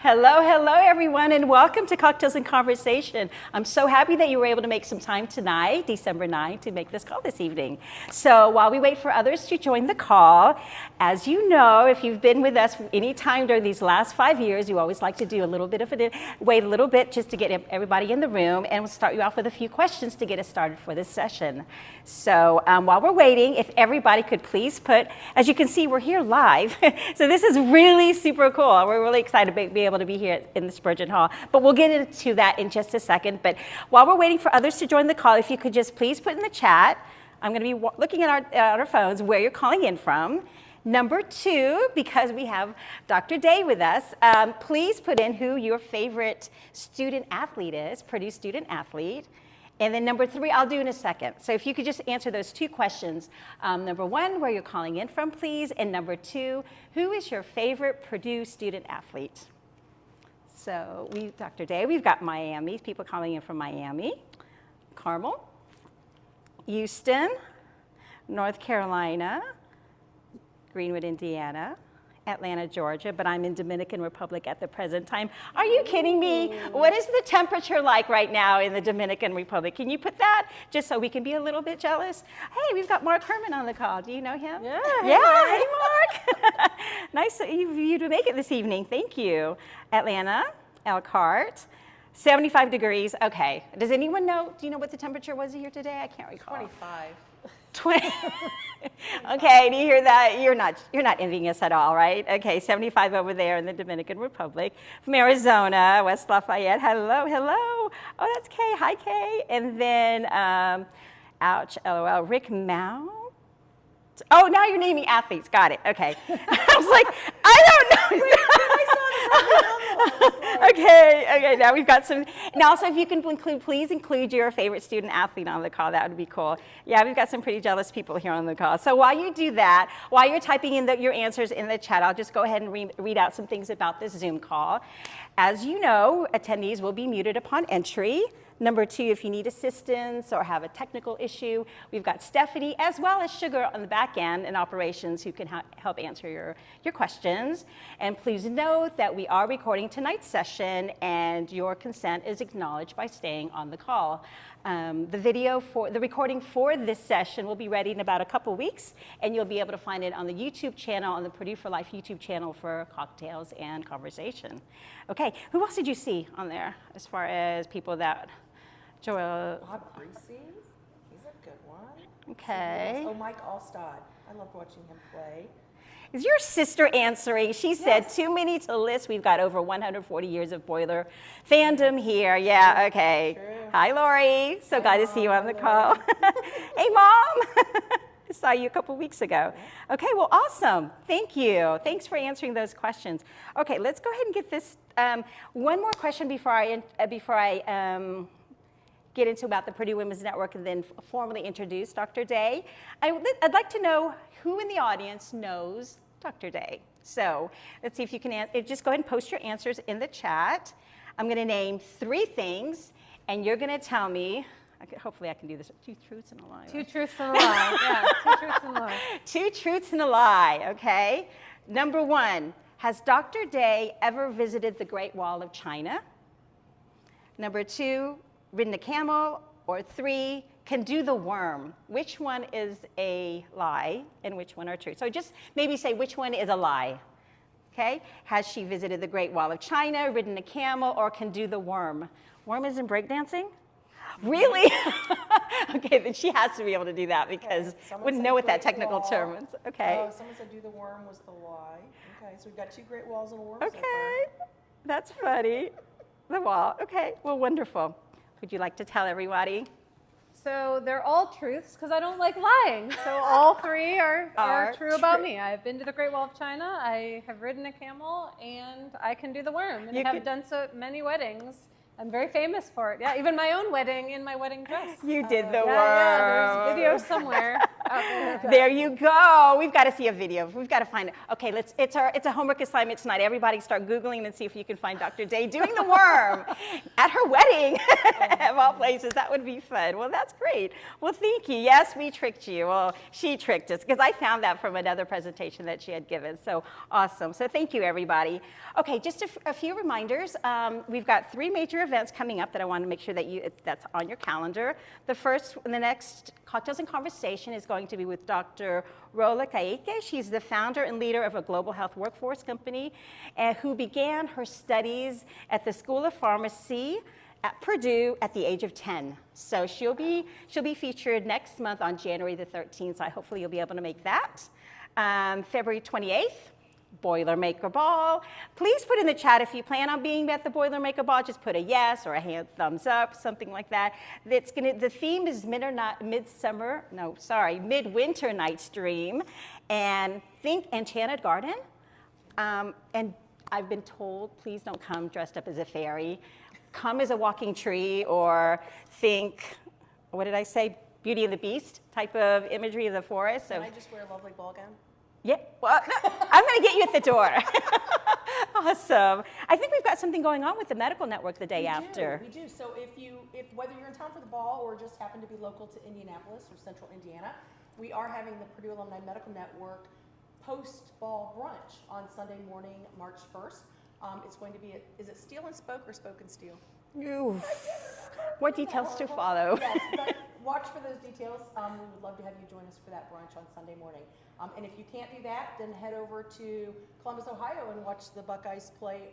Hello, hello everyone, and welcome to Cocktails and Conversation. I'm so happy that you were able to make some time tonight, December 9th, to make this call this evening. So while we wait for others to join the call, as you know, if you've been with us any time during these last 5 years, you always like to do a little bit of wait a little bit just to get everybody in the room, and we'll start you off with a few questions to get us started for this session. So while we're waiting, if everybody could please put, as you can see, we're here live, so this is really super cool. We're really excited to be able to be here in the Spurgeon Hall, but we'll get into that in just a second. But while we're waiting for others to join the call, if you could just please put in the chat, I'm going to be looking at our phones where you're calling in from. Number 2, because we have Dr. Day with us, please put in who your favorite student athlete is, Purdue student athlete. And then number 3, I'll do in a second. So if you could just answer those 2 questions. Number 1, where you're calling in from, please. And number 2, who is your favorite Purdue student athlete? So Dr. Day, we've got Miami, people calling in from Miami, Carmel, Houston, North Carolina, Greenwood, Indiana, Atlanta, Georgia, but I'm in Dominican Republic at the present time. Are you kidding me? What is the temperature like right now in the Dominican Republic? Can you put that just so we can be a little bit jealous? Hey, we've got Mark Herman on the call. Do you know him? Yeah. Hey, Mark. Nice of you to make it this evening. Thank you. Atlanta, Elkhart, 75 degrees. Okay. Does anyone know? Do you know what the temperature was here today? I can't recall. 25. 20. Okay, do you hear that? You're not envying us at all, right? Okay, 75 over there in the Dominican Republic. From Arizona, West Lafayette. Hello, hello. Oh, that's Kay. Hi, Kay. And then, ouch, LOL, Rick Mount. Oh, now you're naming athletes. Got it. Okay. I was like, I don't know. Okay, now we've got some. And also, if you can please include your favorite student athlete on the call, that would be cool. Yeah, we've got some pretty jealous people here on the call. So while you do that, while you're typing in your answers in the chat, I'll just go ahead and read out some things about this Zoom call. As you know, attendees will be muted upon entry. Number 2, if you need assistance or have a technical issue, we've got Stephanie as well as Sugar on the back end in operations who can help answer your questions. And please note that we are recording tonight's session and your consent is acknowledged by staying on the call. The recording for this session will be ready in about a couple weeks, and you'll be able to find it on the YouTube channel, on the Purdue for Life YouTube channel for Cocktails and Conversation. Okay, who else did you see on there as far as people that... Joel. Bob Greasy, he's a good one. Okay. Oh, Mike Allstad. I love watching him play. Is your sister answering? She said, too many to list. We've got over 140 years of Boiler fandom here. Yeah, okay. True. Hi, Lori. So glad to see you on the Lori. call. Hey, Mom. I saw you a couple weeks ago. Okay, well, awesome. Thank you. Thanks for answering those questions. Okay, let's go ahead and get this. One more question before I get into about the Purdue Women's Network and then formally introduce Dr. Day. I'd like to know who in the audience knows Dr. Day. So let's see if you can just go ahead and post your answers in the chat. I'm going to name 3 things, and you're going to tell me, hopefully I can do this, 2 truths and a lie. 2 truths and a lie. Yeah, 2 truths and a lie. 2 truths and a lie, okay? Number 1, has Dr. Day ever visited the Great Wall of China? Number 2, ridden a camel, or 3, can do the worm. Which one is a lie and which one are true? So just maybe say which one is a lie, okay? Has she visited the Great Wall of China, ridden a camel, or can do the worm? Worm is in breakdancing? Really? Okay, then she has to be able to do that because wouldn't know what that technical term is. Okay. Oh, someone said do the worm was the lie. Okay, so we've got 2 great walls and a worm. Okay, that's funny. The wall, okay, well, wonderful. Would you like to tell everybody? So they're all truths because I don't like lying. So all 3 are true about me. I've been to the Great Wall of China, I have ridden a camel, and I can do the worm. And have done so many weddings. I'm very famous for it. Yeah, even my own wedding in my wedding dress. You did the worm. Yeah, there's video somewhere. There you go. We've got to see a video. We've got to find it. Okay, it's a homework assignment tonight. Everybody start Googling and see if you can find Dr. Day doing the worm at her wedding, of all places. That would be fun. Well, that's great. Well, thank you. Yes, we tricked you. Well, she tricked us, because I found that from another presentation that she had given. So awesome. So thank you, everybody. Okay, just a few reminders. We've got 3 major events coming up that I want to make sure that that's on your calendar. The first, the next Cocktails and Conversation is going to be with Dr. Rola Kaike. She's the founder and leader of a global health workforce company, who began her studies at the School of Pharmacy at Purdue at the age of 10. So she'll be featured next month on January the 13th. So hopefully you'll be able to make that. February 28th. Boilermaker Ball. Please put in the chat if you plan on being at the Boilermaker Ball. Just put a yes or a thumbs up, something like that. The theme is Midwinter Night's Dream, and think Enchanted Garden. And I've been told, please don't come dressed up as a fairy. Come as a walking tree, or think, what did I say? Beauty and the Beast type of imagery of the forest. Can I just wear a lovely ball gown? Yeah, well, I'm going to get you at the door. Awesome. I think we've got something going on with the medical network the day after. We do. So whether you're in town for the ball or just happen to be local to Indianapolis or Central Indiana, we are having the Purdue Alumni Medical Network post-ball brunch on Sunday morning, March 1st. It's going to be is it Steel and Spoke or Spoke and Steel? Ooh. What details to follow? Yes, but watch for those details. We would love to have you join us for that brunch on Sunday morning. And if you can't do that, then head over to Columbus, Ohio, and watch the Buckeyes play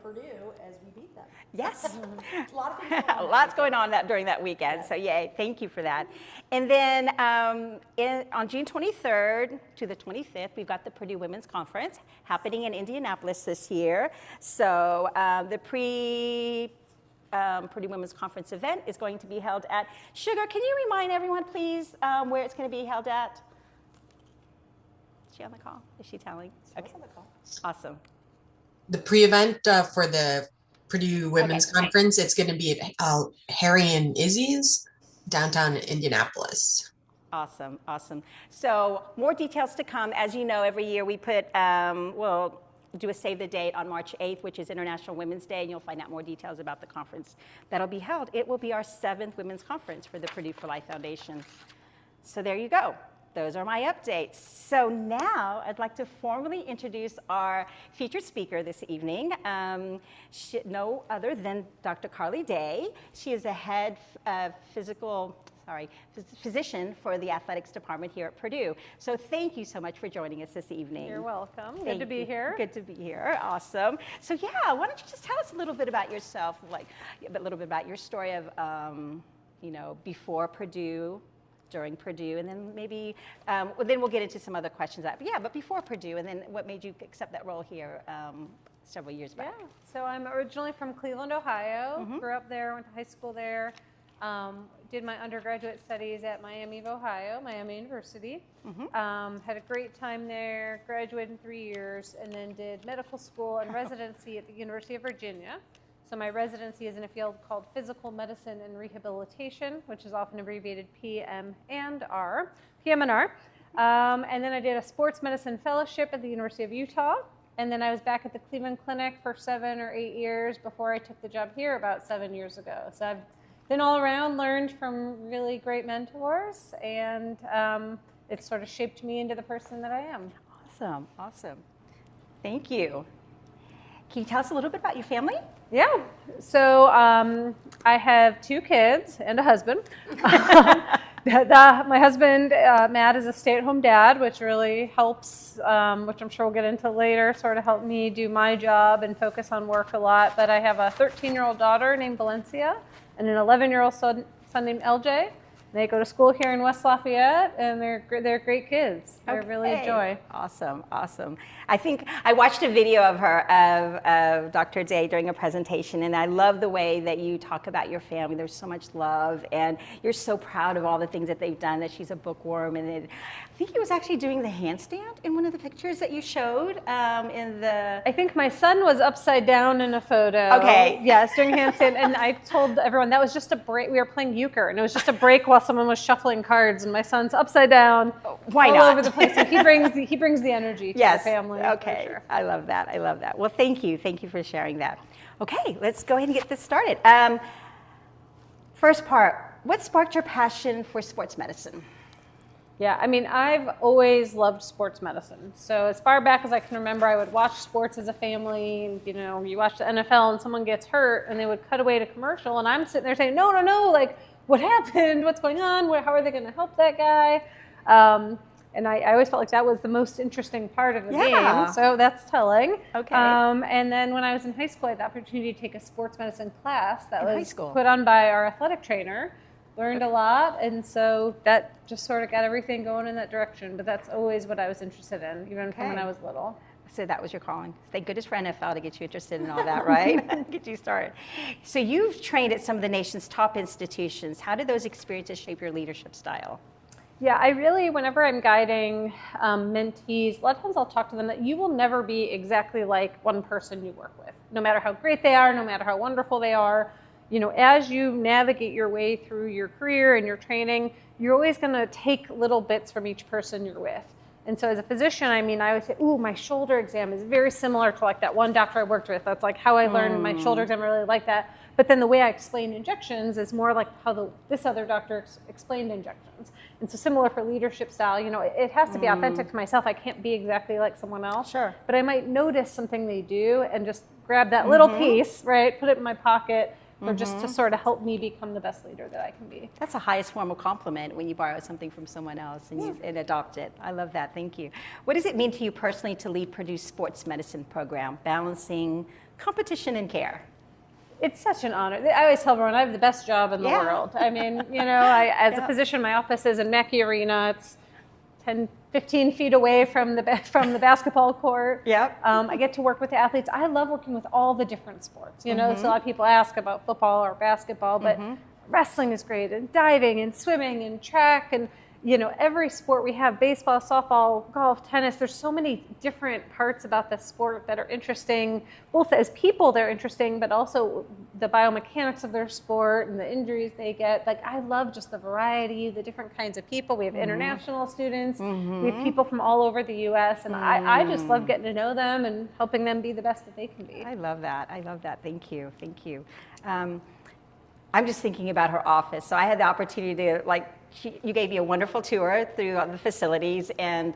Purdue as we beat them. Yes. A lot of things going on. Lots going on during that weekend. Yes. So yay, thank you for that. And then on June 23rd to the 25th, we've got the Purdue Women's Conference happening in Indianapolis this year. So the Purdue Women's Conference event is going to be held at Sugar. Can you remind everyone, please, where it's going to be held at? Is she on the call? Is she telling? Okay. On the call. Awesome. The pre-event for the Purdue Women's Conference, it's going to be at Harry and Izzy's, downtown Indianapolis. Awesome, awesome. So more details to come. As you know, every year we put, we'll do a save the date on March 8th, which is International Women's Day, and you'll find out more details about the conference that'll be held. It will be our 7th Women's Conference for the Purdue for Life Foundation. So there you go. Those are my updates. So now I'd like to formally introduce our featured speaker this evening, no other than Dr. Carly Day. She is the head physician for the athletics department here at Purdue. So thank you so much for joining us this evening. You're welcome. Good to be here. Good to be here. Awesome. So yeah, why don't you just tell us a little bit about yourself, like a little bit about your story of, before Purdue, during Purdue, and then maybe, then we'll get into some other questions. But before Purdue, and then what made you accept that role here several years back? Yeah, so I'm originally from Cleveland, Ohio. Grew up there, went to high school there. Did my undergraduate studies at Miami University. Had a great time there, graduated in 3 years, and then did medical school and residency at the University of Virginia. So my residency is in a field called Physical Medicine and Rehabilitation, which is often abbreviated PM&R. And then I did a sports medicine fellowship at the University of Utah. And then I was back at the Cleveland Clinic for 7 or 8 years before I took the job here about 7 years ago. So I've been all around, learned from really great mentors, and it's sort of shaped me into the person that I am. Awesome, awesome. Thank you. Can you tell us a little bit about your family? Yeah, so I have 2 kids and a husband. My husband, Matt, is a stay-at-home dad, which really helps, which I'm sure we'll get into later, sort of help me do my job and focus on work a lot. But I have a 13-year-old daughter named Valencia and an 11-year-old son named LJ. They go to school here in West Lafayette, and they're great kids. They're really a joy. Awesome, awesome. I think I watched a video of her, of Dr. Day during a presentation, and I love the way that you talk about your family. There's so much love, and you're so proud of all the things that they've done, that she's a bookworm, and I think he was actually doing the handstand in one of the pictures that you showed in the... I think my son was upside down in a photo. Okay. Yes, doing handstand, and I told everyone that was just a break. We were playing euchre, and it was just a break while while someone was shuffling cards, and my son's upside down, Why all not? over the place. So he brings the energy to Yes. the family. Okay. For sure. I love that. I love that. Well, thank you. Thank you for sharing that. Okay, let's go ahead and get this started. First part, what sparked your passion for sports medicine? Yeah, I mean, I've always loved sports medicine. So as far back as I can remember, I would watch sports as a family. And, you know, you watch the NFL and someone gets hurt and they would cut away to commercial. And I'm sitting there saying, no, like, what happened? What's going on? How are they going to help that guy? And I always felt like that was the most interesting part of the game. So that's telling. Okay. And then when I was in high school, I had the opportunity to take a sports medicine class that In high was school. put on by our athletic trainer. Learned a lot, and so that just sort of got everything going in that direction. But that's always what I was interested in, even from when I was little. So that was your calling. Thank goodness for NFL to get you interested in all that, right? Get you started. So you've trained at some of the nation's top institutions. How did those experiences shape your leadership style? Yeah, I really, whenever I'm guiding mentees, a lot of times I'll talk to them that you will never be exactly like one person you work with. No matter how great they are, no matter how wonderful they are, you know, as you navigate your way through your career and your training, you're always going to take little bits from each person you're with. And so as a physician, I mean, I would say, ooh, my shoulder exam is very similar to like that one doctor I worked with. That's like how I learned my shoulder exam. I really like that. But then the way I explain injections is more like how this other doctor explained injections. And so similar for leadership style, you know, it has to be authentic to myself. I can't be exactly like someone else. Sure. But I might notice something they do and just grab that little piece, right, put it in my pocket, or just to sort of help me become the best leader that I can be. That's the highest form of compliment when you borrow something from someone else and adopt it. I love that. Thank you. What does it mean to you personally to lead Purdue's sports medicine program, balancing competition and care? It's such an honor. I always tell everyone I have the best job in the world. I mean, you know, as a physician, my office is in Mackey Arena. It's 10, 15 feet away from the basketball court. I get to work with the athletes. I love working with all the different sports. You know, so a lot of people ask about football or basketball, but wrestling is great, and diving and swimming and track, and you know, every sport we have, baseball, softball, golf, tennis, there's so many different parts about the sport that are interesting, both as people they're interesting, but also the biomechanics of their sport and the injuries they get. Like, I love just the variety, the different kinds of people. We have international students, we have people from all over the U.S., and I just love getting to know them and helping them be the best that they can be. I love that. I love that. Thank you. Thank you. I'm just thinking about her office. So I had the opportunity to, you gave me a wonderful tour through the facilities, and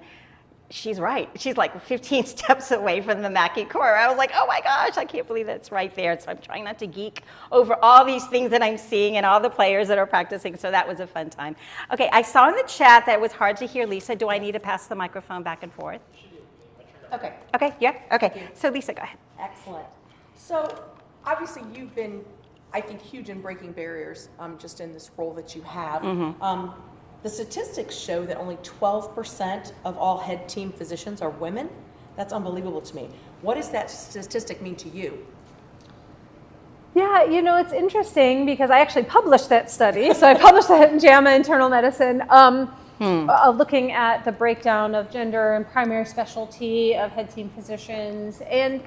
she's right. She's like 15 steps away from the Mackey Court. I was like, oh my gosh, I can't believe that's right there. So I'm trying not to geek over all these things that I'm seeing and all the players that are practicing. So that was a fun time. Okay, I saw in the chat that it was hard to hear Lisa. Do I need to pass the microphone back and forth? Okay. Okay, yeah, okay. So Lisa, go ahead. Excellent. So obviously you've been, I think, huge in breaking barriers just in this role that you have. The statistics show that only 12% of all head team physicians are women. That's unbelievable to me. What does that statistic mean to you? Yeah, you know, it's interesting because I actually published that study. So I published that in JAMA Internal Medicine, looking at the breakdown of gender and primary specialty of head team physicians. And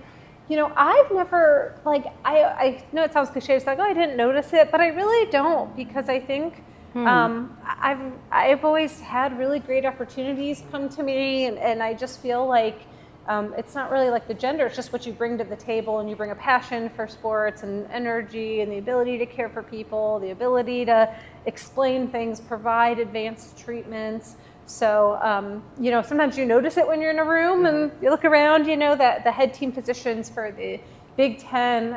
you know, I've never, I know it sounds cliche, it's like, oh, I didn't notice it, but I really don't, because I think I've always had really great opportunities come to me, and I just feel like it's not really like the gender, it's just what you bring to the table, and you bring a passion for sports and energy and the ability to care for people, the ability to explain things, provide advanced treatments. So, you know, sometimes you notice it when you're in a room and you look around, you know, that the head team physicians for the Big Ten,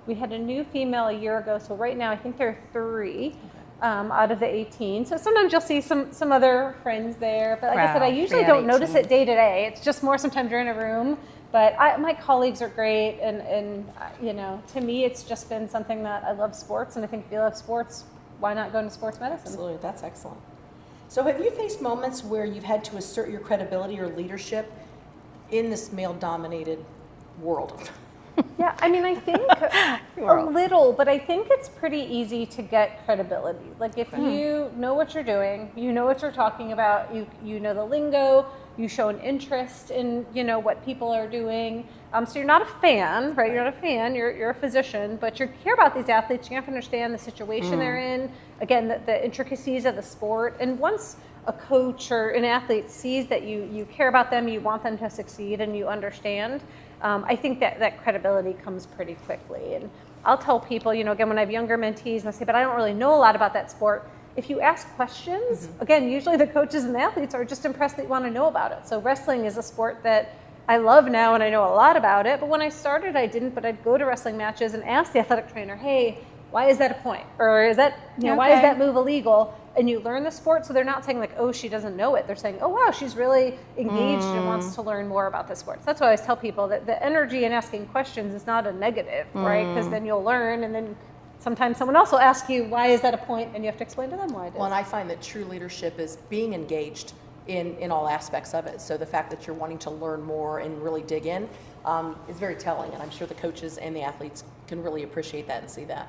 we had a new female a year ago. So right now, I think there are 3 out of the 18. So sometimes you'll see some other friends there. But like I said, I usually don't notice it day to day. It's just more sometimes you're in a room. But my colleagues are great. And, you know, to me, it's just been something that I love sports. And I think if you love sports, why not go into sports medicine? Absolutely. That's excellent. So have you faced moments where you've had to assert your credibility or leadership in this male-dominated world? Yeah, I mean, I think a little, but I think it's pretty easy to get credibility. Like if you know what you're doing, you know what you're talking about, you know the lingo, you show an interest in, you know, what people are doing. So you're not a fan, right? You're not a fan, you're a physician, but you care about these athletes. You have to understand the situation they're in, again, the intricacies of the sport. And once a coach or an athlete sees that you care about them, you want them to succeed, and you understand, I think that credibility comes pretty quickly. And I'll tell people, you know, again, when I have younger mentees and I say, but I don't really know a lot about that sport. If you ask questions, again, usually the coaches and the athletes are just impressed that you want to know about it. So wrestling is a sport that I love now and I know a lot about it. But when I started, I didn't, but I'd go to wrestling matches and ask the athletic trainer, hey, why is that a point? Or is that, you know, why is that move illegal? And you learn the sport, so they're not saying like, oh, she doesn't know it. They're saying, oh, wow, she's really engaged and wants to learn more about the sport. So that's why I always tell people that the energy in asking questions is not a negative, right? Because then you'll learn, and then sometimes someone else will ask you, why is that a point? And you have to explain to them why it is. Well, and I find that true leadership is being engaged in all aspects of it. So the fact that you're wanting to learn more and really dig in is very telling. And I'm sure the coaches and the athletes can really appreciate that and see that.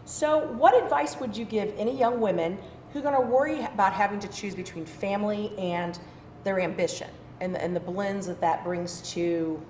So what advice would you give any young women who are going to worry about having to choose between family and their ambition and the blends that brings to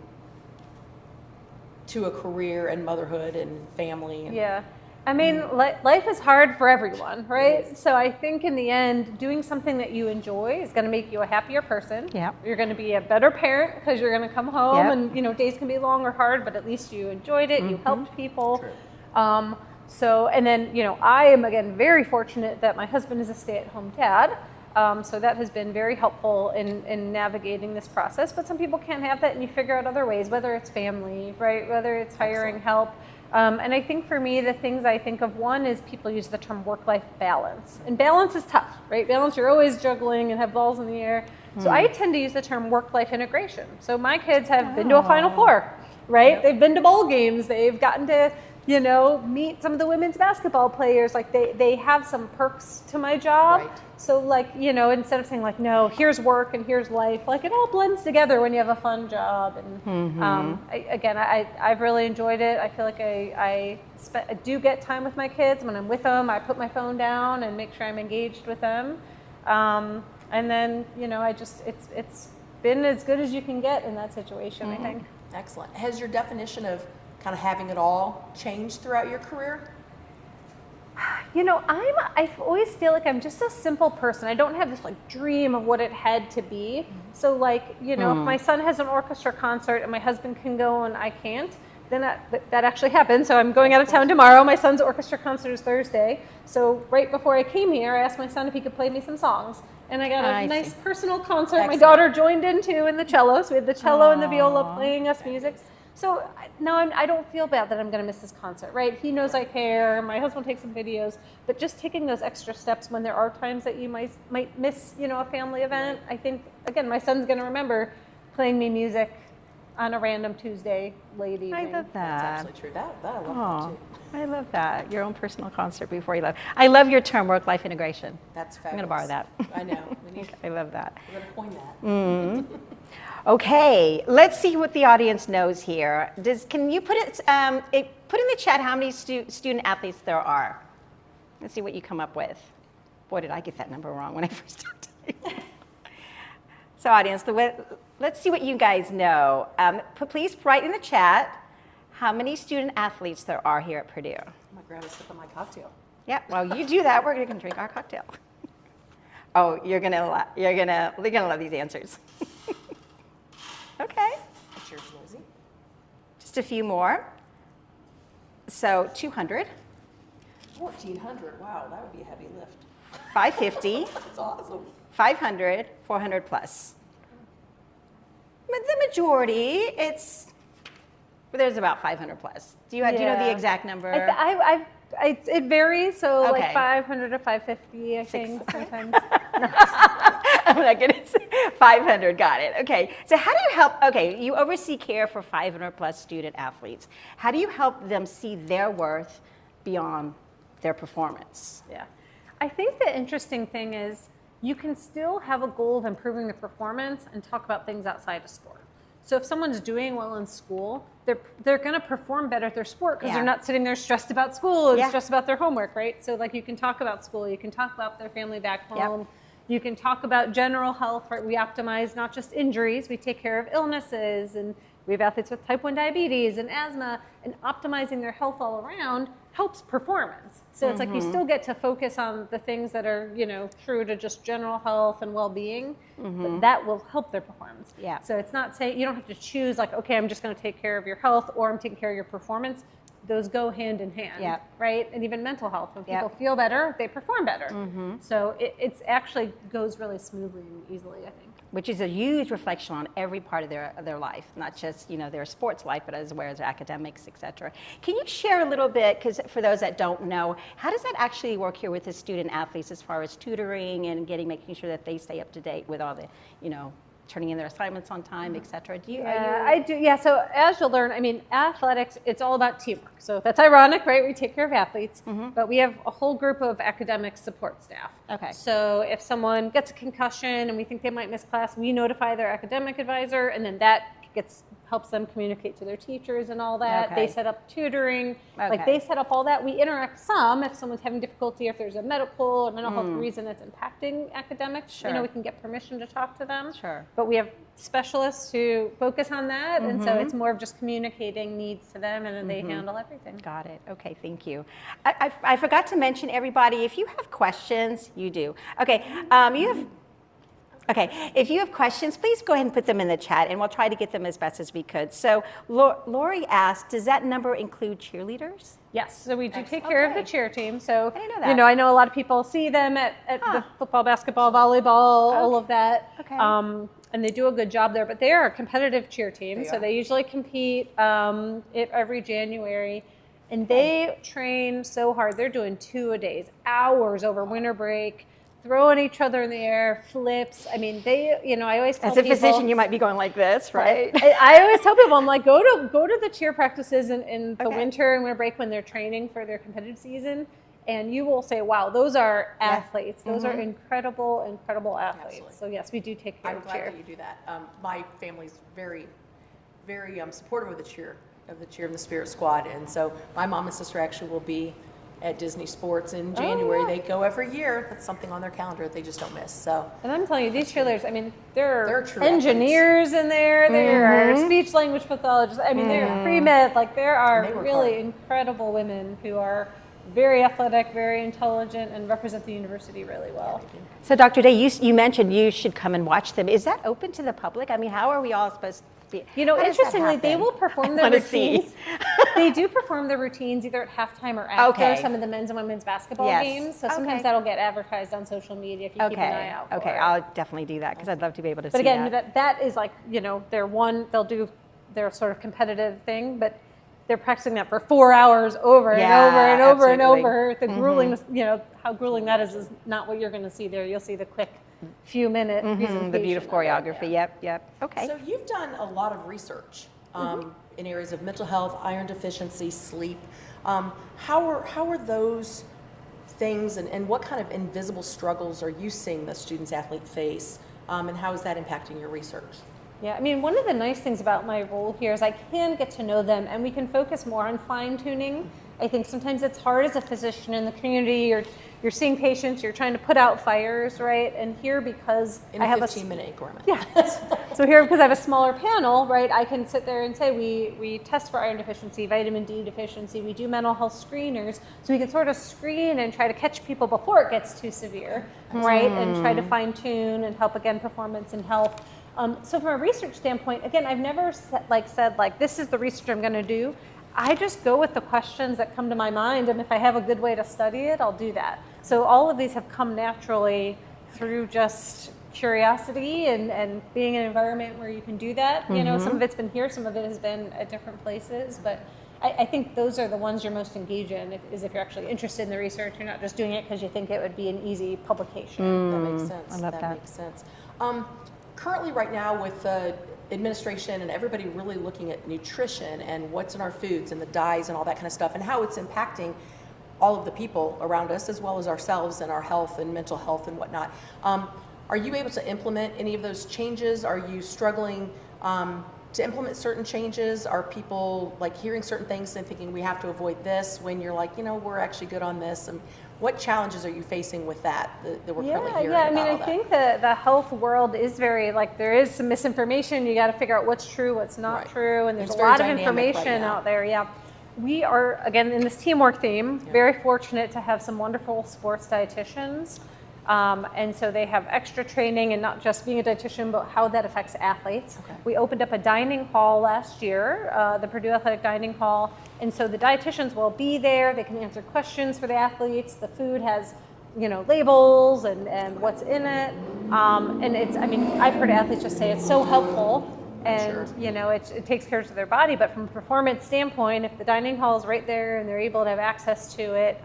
a career and motherhood and family? Yeah. I mean, life is hard for everyone, right? So I think in the end, doing something that you enjoy is going to make you a happier person. Yeah. You're going to be a better parent because you're going to come home and, you know, days can be long or hard, but at least you enjoyed it. You helped people. True. So, and then, you know, I am, again, very fortunate that my husband is a stay-at-home dad. So that has been very helpful in navigating this process. But some people can't have that, and you figure out other ways, whether it's family, right, whether it's hiring help. And I think for me, the things I think of, one is people use the term work-life balance. And balance is tough, right? Balance, you're always juggling and have balls in the air. So I tend to use the term work-life integration. So my kids have been to a Final Four, right? They've been to bowl games. They've gotten to, you know, meet some of the women's basketball players. Like they have some perks to my job. Right. So like, you know, instead of saying like, no, here's work and here's life, like it all blends together when you have a fun job. And I've really enjoyed it. I feel like I do get time with my kids. When I'm with them, I put my phone down and make sure I'm engaged with them. And then, you know, it's been as good as you can get in that situation, I think. Excellent. Has your definition of kind of having it all changed throughout your career? You know, I always feel like I'm just a simple person. I don't have this like dream of what it had to be. So like, you know, if my son has an orchestra concert and my husband can go and I can't, then that actually happens. So I'm going out of town tomorrow. My son's orchestra concert is Thursday. So right before I came here, I asked my son if he could play me some songs. And I got a nice personal concert. Excellent. My daughter joined in too in the cello. So we had the cello and the viola playing us music. So now I don't feel bad that I'm going to miss this concert, right? He knows I care. My husband takes some videos. But just taking those extra steps when there are times that you might miss, you know, a family event. I think, again, my son's going to remember playing me music on a random Tuesday late evening. I love that. That's absolutely true. That I love that too. I love that. Your own personal concert before you left. I love your term, work-life integration. That's fabulous. I'm going to borrow that. I know. We need I love that. We're going to coin that. Okay, let's see what the audience knows here. Can you put in the chat how many student athletes there are? Let's see what you come up with. Boy, did I get that number wrong when I first started. So audience, let's see what you guys know. Please write in the chat how many student athletes there are here at Purdue. I'm going to grab a sip of my cocktail. Yeah, while you do that, we're going to drink our cocktail. Oh, you're gonna love these answers. Okay. Cheers, Lizzie. Just a few more. So 200, 1,400. Wow, that would be a heavy lift. 550, That's awesome. 500, 400 plus. But the majority, there's about 500 plus. Do you know the exact number? It varies, so Okay. like 500 to 550, I think, sometimes. I'm not gonna say 500, got it. Okay, so how do you help, you oversee care for 500 plus student athletes. How do you help them see their worth beyond their performance? Yeah. I think the interesting thing is you can still have a goal of improving the performance and talk about things outside of sport. So if someone's doing well in school, they're going to perform better at their sport because they're not sitting there stressed about school and stressed about their homework, right? So like you can talk about school, you can talk about their family back home, you can talk about general health, right? We optimize not just injuries, we take care of illnesses, and we have athletes with type 1 diabetes and asthma, and optimizing their health all around helps performance. So it's like you still get to focus on the things that are, true to just general health and well-being, but that will help their performance. Yeah. So it's not saying, you don't have to choose like, okay, I'm just going to take care of your health or I'm taking care of your performance. Those go hand in hand, right? And even mental health. When people feel better, they perform better. So it's actually goes really smoothly and easily, I think. Which is a huge reflection on every part of their life, not just their sports life, but as well as their academics, et cetera. Can you share a little bit, because for those that don't know, how does that actually work here with the student athletes as far as tutoring and making sure that they stay up to date with all the, turning in their assignments on time, et cetera? I do. Yeah. So as you'll learn, athletics, it's all about teamwork. So that's ironic, right? We take care of athletes, but we have a whole group of academic support staff. Okay. So if someone gets a concussion and we think they might miss class, we notify their academic advisor, and then that helps them communicate to their teachers and all that. Okay. They set up tutoring, like they set up all that. We interact some if someone's having difficulty, if there's a medical or mental health reason that's impacting academics, we can get permission to talk to them. Sure. But we have specialists who focus on that, and so it's more of just communicating needs to them, and then they handle everything. Got it. Okay, thank you. I forgot to mention, everybody, if you have questions, you do. Okay, if you have questions, please go ahead and put them in the chat, and we'll try to get them as best as we could. So Lori asked, does that number include cheerleaders? Yes, so we do take care of the cheer team. So, I didn't know that. I know a lot of people see them at the football, basketball, volleyball, all of that. Okay. And they do a good job there, but they are a competitive cheer team. So they usually compete every January. And they train so hard. They're doing 2-a-days, hours over winter break, throwing each other in the air, flips. I always tell people. As a physician, you might be going like this, right? I always tell people, I'm like, go to the cheer practices in the winter and winter break when they're training for their competitive season, and you will say, wow, those are athletes. Those are incredible athletes. Absolutely. So yes, we do take care I'm of glad cheer. that you do that. My family's very, very supportive of the cheer and the Spirit Squad, and so my mom and sister actually will be at Disney Sports in January. They go every year. That's something on their calendar that they just don't miss. So, and I'm telling you, these cheerleaders, there They're are true engineers in there. There are speech language pathologists. They're pre-med. There are really incredible women who are very athletic, very intelligent, and represent the university really well. So Dr. Day, you mentioned you should come and watch them. Is that open to the public? How are we all supposed to? Interestingly, they will perform their routines. They do perform their routines either at halftime or after some of the men's and women's basketball games. So sometimes that'll get advertised on social media if you keep an eye out for it. I'll definitely do that because I'd love to be able to see that. But again, that. that is they'll do their sort of competitive thing, but they're practicing that for 4 hours over and over and over and over. The grueling, how grueling that is not what you're going to see there. You'll see the quick few minute presentation. The beautiful choreography. Yep. Okay. So you've done a lot of research in areas of mental health, iron deficiency, sleep. How are those things, and what kind of invisible struggles are you seeing the students athlete face, and how is that impacting your research? Yeah, one of the nice things about my role here is I can get to know them, and we can focus more on fine tuning. I think sometimes it's hard as a physician in the community, you're seeing patients, you're trying to put out fires, right? And here, because I have a 15-minute increment. Yeah. So here, because I have a smaller panel, right, I can sit there and say we test for iron deficiency, vitamin D deficiency, we do mental health screeners, so we can sort of screen and try to catch people before it gets too severe, right? And try to fine tune and help, again, performance and health. So from a research standpoint, again, I've never said this is the research I'm going to do. I just go with the questions that come to my mind, and if I have a good way to study it, I'll do that. So all of these have come naturally through just curiosity and being in an environment where you can do that. Some of it's been here, some of it has been at different places, but I think those are the ones you're most engaged in, if you're actually interested in the research. You're not just doing it because you think it would be an easy publication. That makes sense. I love that. Makes sense. Currently, right now, with the administration and everybody really looking at nutrition and what's in our foods and the dyes and all that kind of stuff and how it's impacting all of the people around us as well as ourselves and our health and mental health and whatnot. Are you able to implement any of those changes? Are you struggling to implement certain changes? Are people like hearing certain things and thinking we have to avoid this when you're like, we're actually good on this? And what challenges are you facing with that we're currently hearing about? I mean, I think the health world is very, like, there is some misinformation. You got to figure out what's true, what's not true, and there's a lot of information out there. Yeah. We are, again, in this teamwork theme, very fortunate to have some wonderful sports dietitians. And so they have extra training and not just being a dietitian, but how that affects athletes. Okay. We opened up a dining hall last year, the Purdue Athletic Dining Hall. And so the dietitians will be there. They can answer questions for the athletes. The food has, labels and what's in it. And it's, I mean, I've heard athletes just say it's so helpful. And, it takes care of their body. But from a performance standpoint, if the dining hall is right there and they're able to have access to it,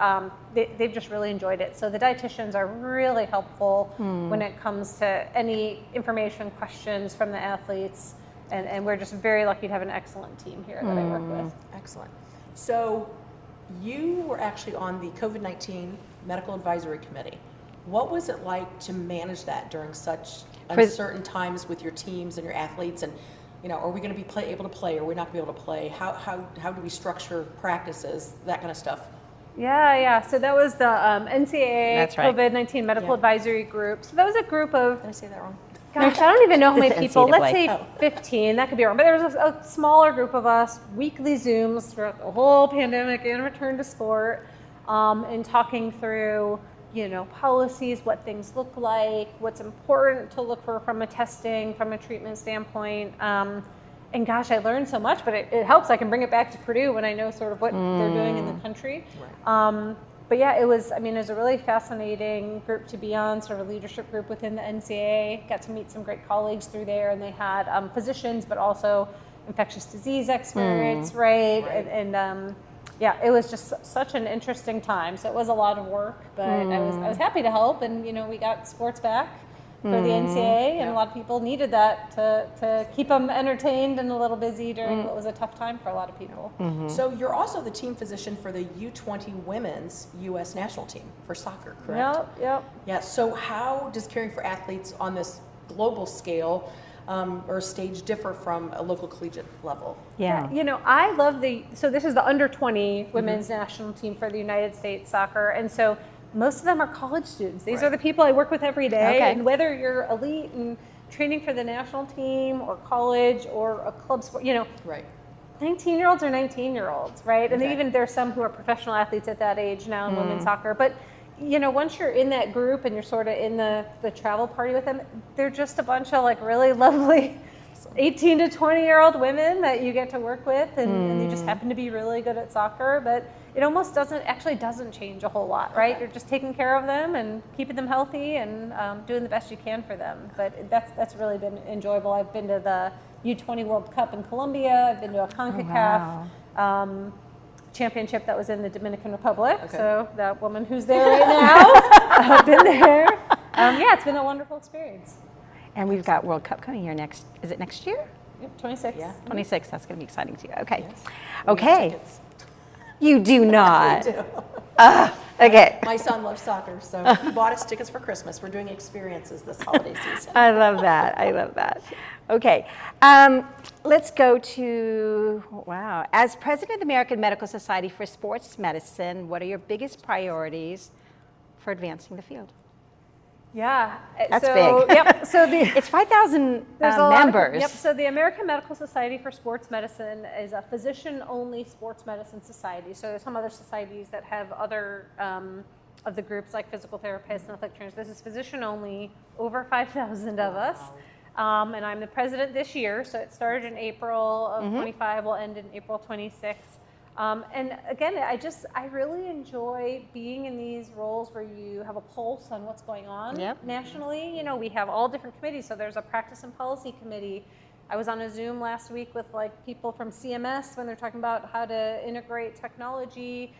they've just really enjoyed it. So the dietitians are really helpful when it comes to any information, questions from the athletes. And we're just very lucky to have an excellent team here that I work with. Excellent. So you were actually on the COVID-19 Medical Advisory Committee. What was it like to manage that during such uncertain times with your teams and your athletes? And, are we going to be able to play? Or are we not going to be able to play? How do we structure practices, that kind of stuff? Yeah. So that was the NCAA COVID-19 Medical Advisory Group. So that was a group of... Did I say that wrong? Gosh, I don't even know how many people. Let's say 15. That could be wrong. But there was a smaller group of us, weekly Zooms throughout the whole pandemic and return to sport, and talking through policies, what things look like, what's important to look for from a testing, from a treatment standpoint. And gosh, I learned so much, but it helps. I can bring it back to Purdue when I know sort of what they're doing in the country. Right. But yeah, it was a really fascinating group to be on, sort of a leadership group within the NCAA. Got to meet some great colleagues through there, and they had physicians, but also infectious disease experts, right? And yeah, it was just such an interesting time. So it was a lot of work, but I was happy to help. And we got sports back for the NCAA, and a lot of people needed that to keep them entertained and a little busy during what was a tough time for a lot of people. So you're also the team physician for the U20 women's U.S. national team for soccer, correct? Yep. Yeah. So how does caring for athletes on this global scale or stage differ from a local collegiate level? Yeah. I love so this is the under 20 women's national team for the United States soccer. And so most of them are college students. These are the people I work with every day. Okay. And whether you're elite and training for the national team or college or a club sport, 19-year-olds are 19-year-olds, right? And there's some who are professional athletes at that age now in women's soccer. But once you're in that group and you're sort of in the travel party with them, they're just a bunch of really lovely 18 to 20-year-old women that you get to work with, and you just happen to be really good at soccer. But it almost doesn't change a whole lot, right? You're just taking care of them and keeping them healthy and doing the best you can for them. But that's really been enjoyable. I've been to the U20 World Cup in Colombia. I've been to a CONCACAF championship that was in the Dominican Republic. Okay. So that woman who's there right now, I've been there. It's been a wonderful experience. And we've got World Cup coming here is it next year? Yep, 26. Yeah. 26, that's going to be exciting too. Okay. Yes. Okay. You do not. We do. Okay. My son loves soccer, so he bought us tickets for Christmas. We're doing experiences this holiday season. I love that. Okay. Let's go to, as president of the American Medical Society for Sports Medicine, what are your biggest priorities for advancing the field? Yeah, that's big. Yep. So it's 5,000 members. So the American Medical Society for Sports Medicine is a physician-only sports medicine society. So there's some other societies that have other of the groups like physical therapists and athletic trainers. This is physician-only, over 5,000 of us. And I'm the president this year. So it started in April of 25, will end in April 26. And again, I really enjoy being in these roles where you have a pulse on what's going on nationally. We have all different committees. So there's a practice and policy committee. I was on a Zoom last week with people from CMS when they're talking about how to integrate technology,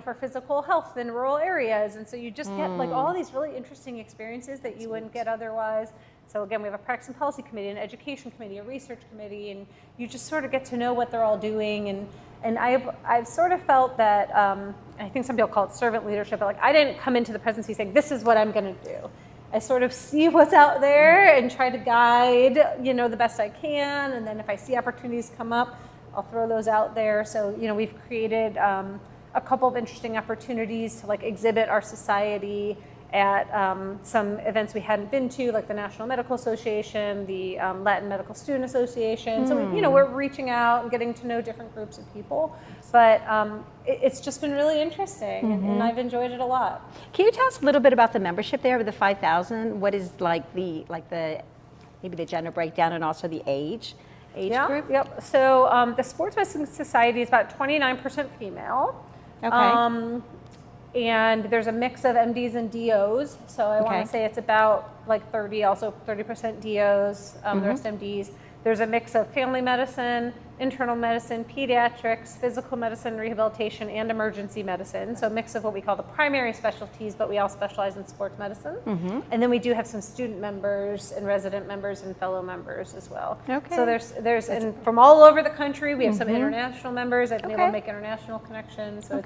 for physical health in rural areas. And so you just get all these really interesting experiences that you wouldn't get otherwise. So again, we have a practice and policy committee, an education committee, a research committee, and you just sort of get to know what they're all doing. And I've sort of felt that, I think some people call it servant leadership, but I didn't come into the presidency saying, this is what I'm going to do. I sort of see what's out there and try to guide, the best I can. And then if I see opportunities come up, I'll throw those out there. So, we've created a couple of interesting opportunities to exhibit our society at some events we hadn't been to, like the National Medical Association, the Latin Medical Student Association. So, we're reaching out and getting to know different groups of people. But it's just been really interesting, and I've enjoyed it a lot. Can you tell us a little bit about the membership there with the 5,000? What is maybe the gender breakdown and also the age group? Yep. So the Sports Medicine Society is about 29% female. Okay. And there's a mix of MDs and DOs. So I want to say it's about 30% DOs, the rest MDs. There's a mix of family medicine, internal medicine, pediatrics, physical medicine, rehabilitation, and emergency medicine. So a mix of what we call the primary specialties, but we all specialize in sports medicine. And then we do have some student members and resident members and fellow members as well. Okay. So there's and from all over the country. We have some international members. I've been able to make international connections. So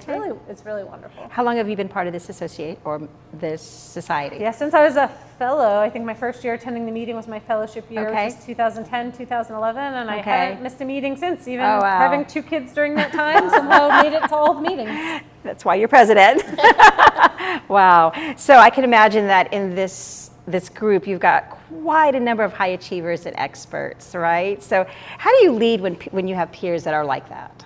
it's really wonderful. How long have you been part of this associate or this society? Yeah, since I was a fellow. I think my first year attending the meeting was my fellowship year, which is 2010, 2011, and I haven't missed a meeting since. Even having 2 kids during that time somehow made it to all the meetings. That's why you're president. Wow. So I can imagine that in this group, you've got quite a number of high achievers and experts, right? So how do you lead when you have peers that are like that?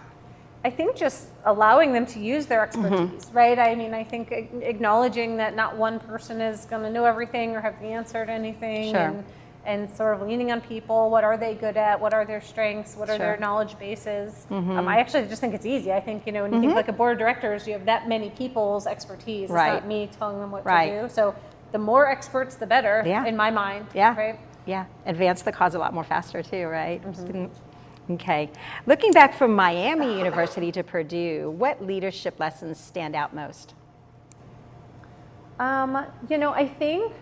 I think just allowing them to use their expertise, right? I mean, I think acknowledging that not one person is going to know everything or have the answer to anything, and sort of leaning on people. What are they good at? What are their strengths? What are their knowledge bases? I actually just think it's easy. I think, when you think like a board of directors, you have that many people's expertise. It's not me telling them what to do. So the more experts, the better, in my mind. Right? Yeah. Advance the cause a lot more faster too, right? Okay. Looking back from Miami University to Purdue, what leadership lessons stand out most? I think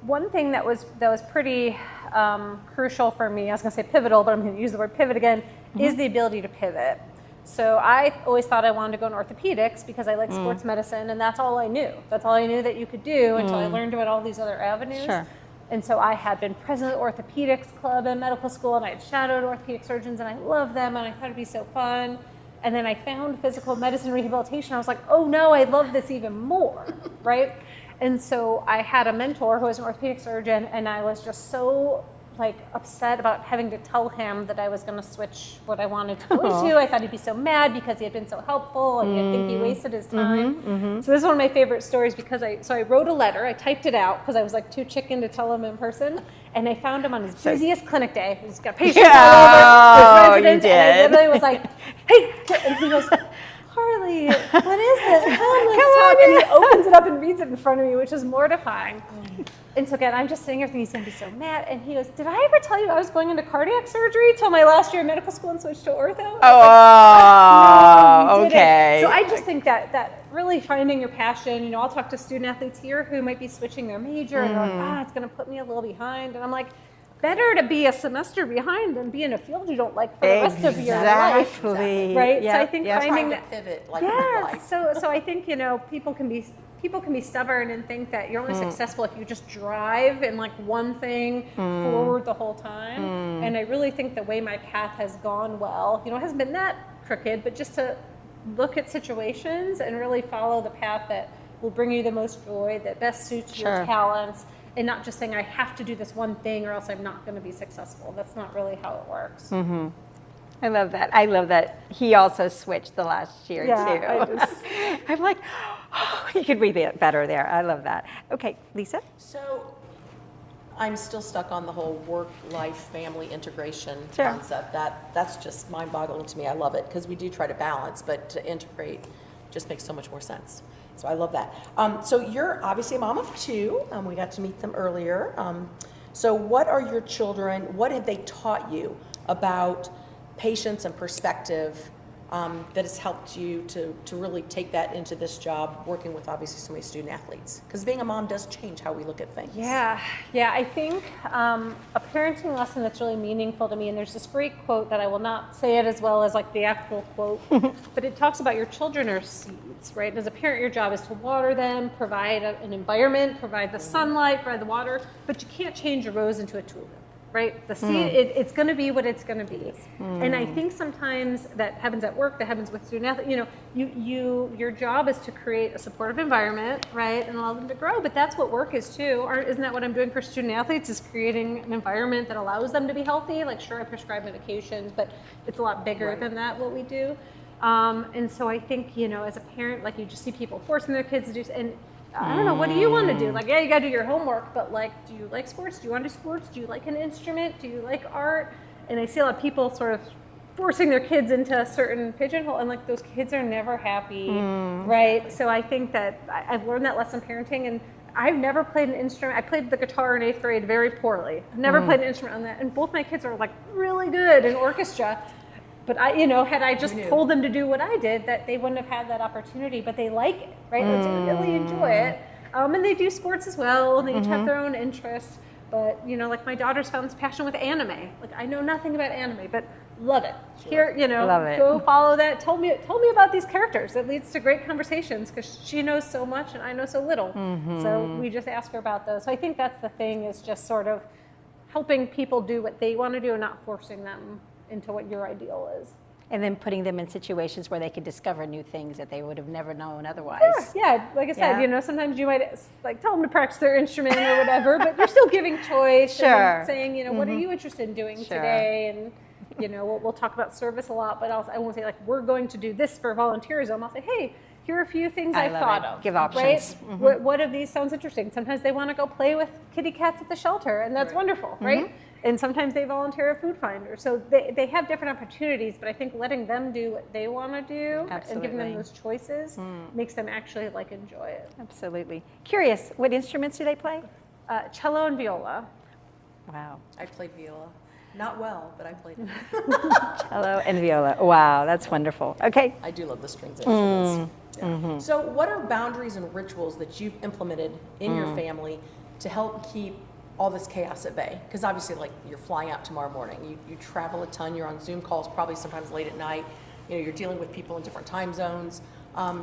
one thing that was pretty crucial for me, I was going to say pivotal, but I'm going to use the word pivot again, is the ability to pivot. So I always thought I wanted to go in orthopedics because I like sports medicine, and that's all I knew. That's all I knew that you could do until I learned about all these other avenues. And so I had been president of the orthopedics club in medical school, and I had shadowed orthopedic surgeons, and I loved them, and I thought it'd be so fun. And then I found physical medicine rehabilitation. I was like, oh no, I love this even more, right? And so I had a mentor who was an orthopedic surgeon, and I was just so upset about having to tell him that I was going to switch what I wanted to go to. I thought he'd be so mad because he had been so helpful, and I think he wasted his time. So this is one of my favorite stories because I wrote a letter. I typed it out because I was too chicken to tell him in person, and I found him on his busiest clinic day. He's got patients all over, his residents, and I literally was like, "Hey," and he goes, "Harley, what is this? Come, let's talk." And he opens it up and reads it in front of me, which is mortifying. And so again, I'm just sitting here thinking he's going to be so mad. And he goes, "Did I ever tell you I was going into cardiac surgery till my last year of medical school and switched to ortho?" No, okay. So I just think that really finding your passion, I'll talk to student athletes here who might be switching their major and they're like, it's going to put me a little behind. And I'm like, better to be a semester behind than be in a field you don't like for the rest of your life. Right? Yep. So I think finding that pivot, so I think, people can be stubborn and think that you're only successful if you just drive in one thing forward the whole time. And I really think the way my path has gone well, it hasn't been that crooked, but just to look at situations and really follow the path that will bring you the most joy, that best suits your talents, and not just saying I have to do this one thing or else I'm not going to be successful. That's not really how it works. I love that. I love that he also switched the last year too. I'm like, you could read it better there. I love that. Okay, Lisa? So I'm still stuck on the whole work-life family integration concept. That's just mind-boggling to me. I love it because we do try to balance, but to integrate just makes so much more sense. So I love that. So you're obviously a mom of 2. We got to meet them earlier. So what are your children, what have they taught you about patience and perspective that has helped you to really take that into this job, working with obviously so many student athletes? Because being a mom does change how we look at things. Yeah, I think a parenting lesson that's really meaningful to me, and there's this great quote that I will not say it as well as like the actual quote, but it talks about your children are seeds, right? And as a parent, your job is to water them, provide an environment, provide the sunlight, provide the water, but you can't change a rose into a tulip. Right? The seed, it's going to be what it's going to be. And I think sometimes that happens at work, that happens with student athletes. You know, your job is to create a supportive environment, right? And allow them to grow. But that's what work is too. Isn't that what I'm doing for student athletes, is creating an environment that allows them to be healthy? Like, sure, I prescribe medications, but it's a lot bigger than that, what we do. And so I think, you know, as a parent, like, you just see people forcing their kids to do, and I don't know, what do you want to do? Like, yeah, you got to do your homework, but like, do you like sports? Do you want to do sports? Do you like an instrument? Do you like art? And I see a lot of people sort of forcing their kids into a certain pigeonhole, and like, those kids are never happy, right? So I think that I've learned that lesson parenting, and I've never played an instrument. I played the guitar in 8th grade very poorly. I've never played an instrument on that, and both my kids are like really good in orchestra. But had I just told them to do what I did, that they wouldn't have had that opportunity. But they like it, right? They really enjoy it. And they do sports as well, and they each have their own interests. But, you know, like, my daughter's found this passion with anime. Like, I know nothing about anime, but love it. Here, you know, go follow that. Tell me about these characters. It leads to great conversations, because she knows so much and I know so little. So we just ask her about those. So I think that's the thing, is just sort of helping people do what they want to do and not forcing them into what your ideal is. And then putting them in situations where they can discover new things that they would have never known otherwise. Yeah, like I said, you know, sometimes you might like tell them to practice their instrument or whatever, but you're still giving choice and saying, you know, what are you interested in doing today? And, you know, we'll talk about service a lot, but I won't say, like, we're going to do this for volunteerism. I'll say, hey, here are a few things I've thought of. Give options. Right? What of these sounds interesting? Sometimes they want to go play with kitty cats at the shelter, and that's wonderful, right? And sometimes they volunteer at Food Finder. So they have different opportunities, but I think letting them do what they want to do and giving them those choices makes them actually, like, enjoy it. Absolutely. Curious, what instruments do they play? Cello and viola. Wow. I played viola. Not well, but I played it. Cello and viola. Wow, that's wonderful. Okay. I do love the strings instruments. So what are boundaries and rituals that you've implemented in your family to help keep all this chaos at bay? Because obviously, like, you're flying out tomorrow morning, you travel a ton, you're on Zoom calls probably sometimes late at night, you know, you're dealing with people in different time zones.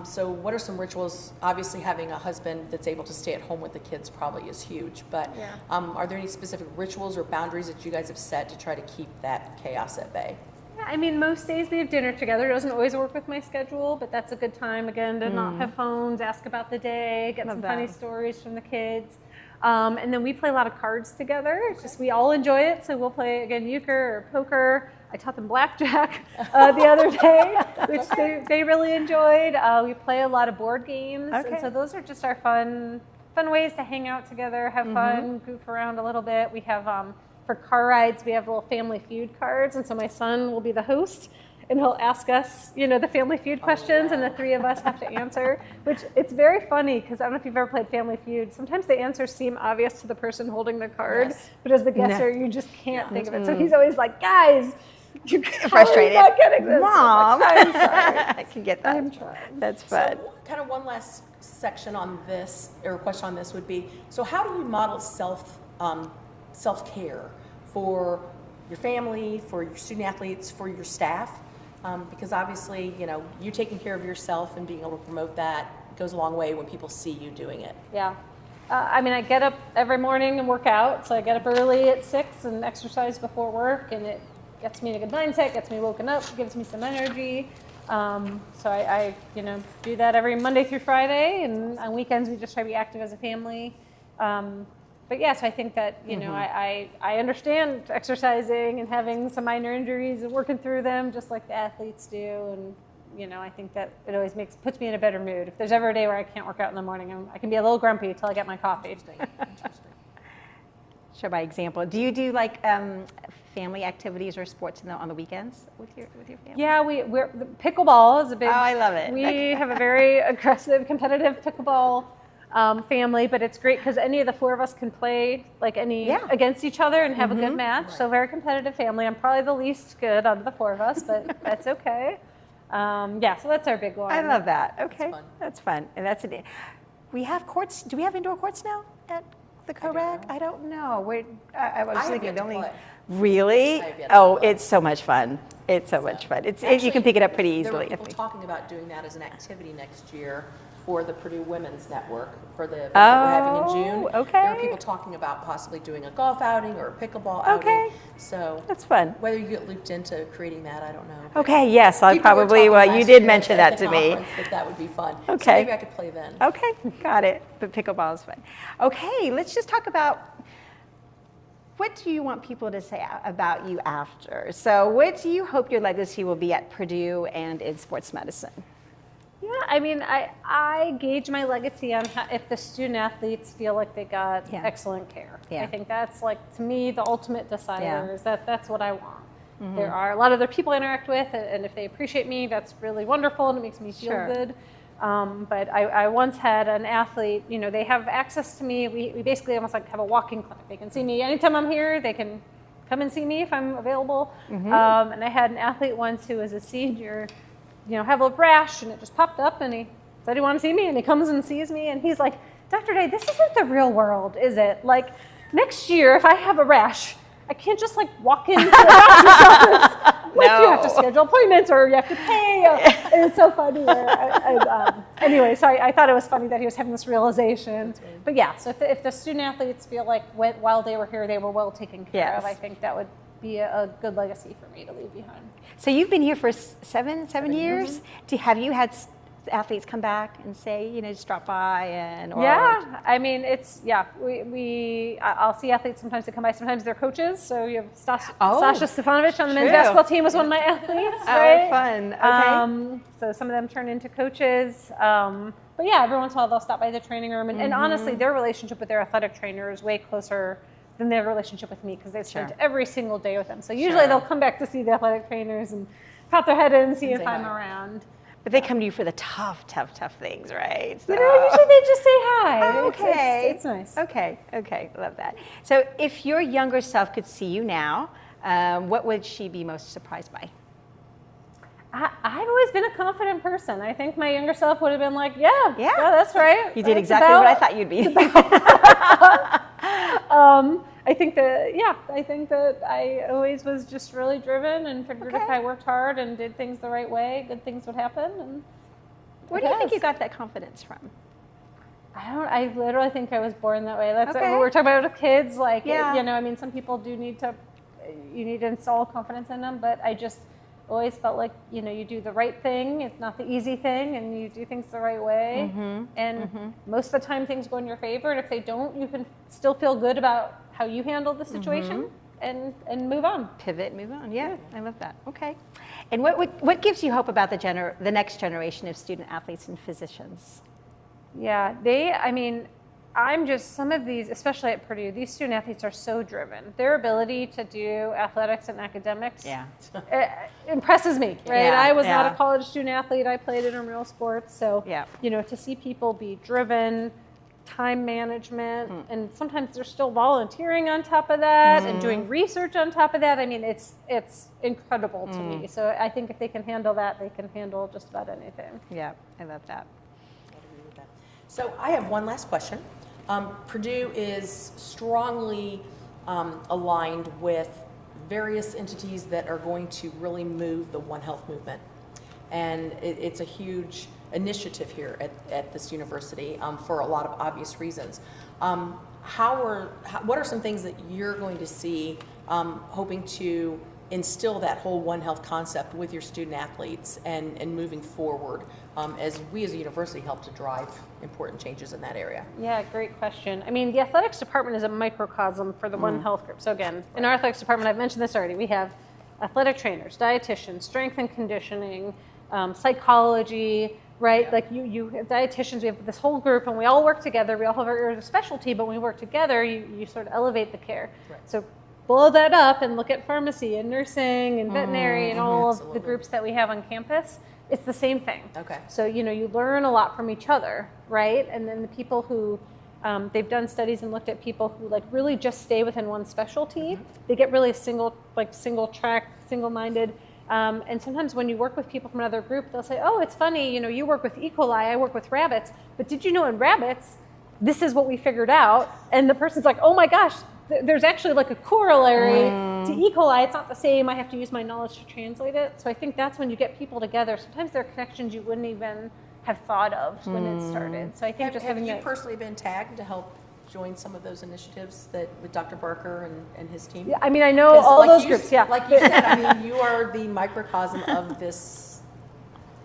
So what are some rituals? Obviously, having a husband that's able to stay at home with the kids probably is huge, but are there any specific rituals or boundaries that you guys have set to try to keep that chaos at bay? Yeah, I mean, most days we have dinner together. It doesn't always work with my schedule, but that's a good time, again, to not have phones, ask about the day, get some funny stories from the kids. And then we play a lot of cards together. It's just, we all enjoy it. So we'll play, again, euchre or poker. I taught them blackjack the other day, which they really enjoyed. We play a lot of board games. And so those are just our fun ways to hang out together, have fun, goof around a little bit. We have, for car rides, we have little Family Feud cards. And so my son will be the host, and he'll ask us, you know, the Family Feud questions, and the three of us have to answer, which it's very funny, because I don't know if you've ever played Family Feud. Sometimes the answers seem obvious to the person holding the card, but as the guesser, you just can't think of it. So he's always like, guys, you're frustrated. Not getting this. Mom. Like, I'm sorry. I can get that. I'm trying. That's fun. So kind of one last section on this, or question on this would be, so how do you model self-care for your family, for your student athletes, for your staff? Because obviously, you know, you taking care of yourself and being able to promote that goes a long way when people see you doing it. Yeah. I mean, I get up every morning and work out. So I get up early at 6 and exercise before work, and it gets me in a good mindset, gets me woken up, gives me some energy. So I you know, do that every Monday through Friday, and on weekends we just try to be active as a family. But yeah, so I think that, you know, I understand exercising and having some minor injuries and working through them just like the athletes do. And, you know, I think that it always puts me in a better mood. If there's ever a day where I can't work out in the morning, I can be a little grumpy until I get my coffee. Interesting. Show by example. Do you do like family activities or sports on the weekends with your family? Yeah, we're pickleball is a big. Oh, I love it. We have a very aggressive, competitive pickleball family, but it's great because any of the four of us can play like against each other and have a good match. Right. So very competitive family. I'm probably the least good out of the four of us, but that's okay. Yeah, so that's our big one. I love that. Okay, fun. that's fun. And that's it. We have courts. Do we have indoor courts now at the CORAC? I don't know. I was I have thinking yet the to only. play. Really? I have yet to Oh, play. it's so much fun. It's so much fun. You Actually, can pick it up pretty There were easily. people talking about doing that as an activity next year for the Purdue Women's Network for the event that we're having in June. Oh, okay. There are people talking about possibly doing a golf outing or a pickleball outing. Okay. So That's fun. whether you get looped into creating that, I don't know. Okay, yes, I People were probably, talking well, you last did year mention at that the to me. conference that would be fun. So Okay. maybe I could play then. Okay, got it. But pickleball is fun. Okay, let's just talk about what do you want people to say about you after? So what do you hope your legacy will be at Purdue and in sports medicine? Yeah, I mean, I gauge my legacy on if the student athletes feel like they got Yeah. excellent care. Yeah. I think that's like, to me, the ultimate decider Yeah. is that's what I want. There are a lot of other people I interact with, and if they appreciate me, that's really wonderful, and it makes me feel Sure. good. But I once had an athlete, they have access to me. We basically almost like have a walk-in clinic. They can see me anytime I'm here. They can come and see me if I'm available. And I had an athlete once who was a senior, have a rash, and it just popped up, and he said he wanted to see me, and he comes and sees me, and he's like, Dr. Day, this isn't the real world, is it? Like, next year, if I have a rash, I can't just like walk into the doctor's office. Like, you have to schedule appointments, or you have to pay. And it's so funny. Anyway, so I thought it was funny that he was having this realization. But yeah, so if the student athletes feel like while they were here, they were well taken care of, Yes. I think that would be a good legacy for me to leave behind. So you've been here for seven years. Have you had athletes come back and say, just drop by and? Or, Yeah, I mean, I'll see athletes sometimes that come by. Sometimes they're coaches. So you have Sasha Stefanovic on the men's true. basketball team was one of my athletes. Right? Oh, fun. Okay. So some of them turn into coaches. But yeah, every once in a while they'll stop by the training room. And honestly, their relationship with their athletic trainer is way closer than their relationship with me, because they spend every single day with them. So usually they'll come back to see the athletic trainers and pop their head in and see if I'm around. But they come to you for the tough things, right? So. Usually they just say hi. Okay. It's nice. Okay, love that. So if your younger self could see you now, what would she be most surprised by? I've always been a confident person. I think my younger self would have been like, yeah, that's right. You did exactly what I thought you'd be. I think that I always was just really driven and figured if I worked hard and did things the right way, good things would happen. And where do you think you got that confidence from? I literally think I was born that way. That's Okay. what we're talking about with kids. Like, Yeah. I mean, some people do need to install confidence in them, but I just always felt like, you do the right thing. It's not the easy thing, and you do things the right way. And most of the time things go in your favor. And if they don't, you can still feel good about how you handle the situation and move on. Pivot, move on. Yeah, I love that. Okay. And what gives you hope about the next generation of student athletes and physicians? Yeah, some of these, especially at Purdue, these student athletes are so driven. Their ability to do athletics and academics impresses me, right? Yeah, I was not a college student athlete. I played intramural sports. So, Yeah. To see people be driven, time management, and sometimes they're still volunteering on top of that and doing research on top of that. I mean, it's incredible to me. So I think if they can handle that, they can handle just about anything. Yeah, I love that. So I have one last question. Purdue is strongly aligned with various entities that are going to really move the One Health movement. And it's a huge initiative here at this university for a lot of obvious reasons. What are some things that you're going to see hoping to instill that whole One Health concept with your student athletes and moving forward as we as a university help to drive important changes in that area? Yeah, great question. I mean, the athletics department is a microcosm for the One Health group. So again, in our athletics department, I've mentioned this already, we have athletic trainers, dietitians, strength and conditioning, psychology, right? Yeah. Like you have dietitians, we have this whole group, and we all work together. We all have our specialty, but when we work together, you sort of elevate the care. Right. So blow that up and look at pharmacy and nursing and veterinary and all of the groups that we have on campus. It's the same thing. Okay. So, you learn a lot from each other, right? And then the people who, they've done studies and looked at people who like really just stay within one specialty. They get really single track, single-minded. And sometimes when you work with people from another group, they'll say, oh, it's funny, you work with E. coli, I work with rabbits, but did you know in rabbits, this is what we figured out? And the person's like, oh my gosh, there's actually like a corollary to E. coli. It's not the same. I have to use my knowledge to translate it. So I think that's when you get people together. Sometimes there are connections you wouldn't even have thought of when it started. So I think Have you personally been tagged to help join some of those initiatives with Dr. Barker and his team? Yeah, I mean, I know all those groups, yeah. Like you said, I mean, you are the microcosm of this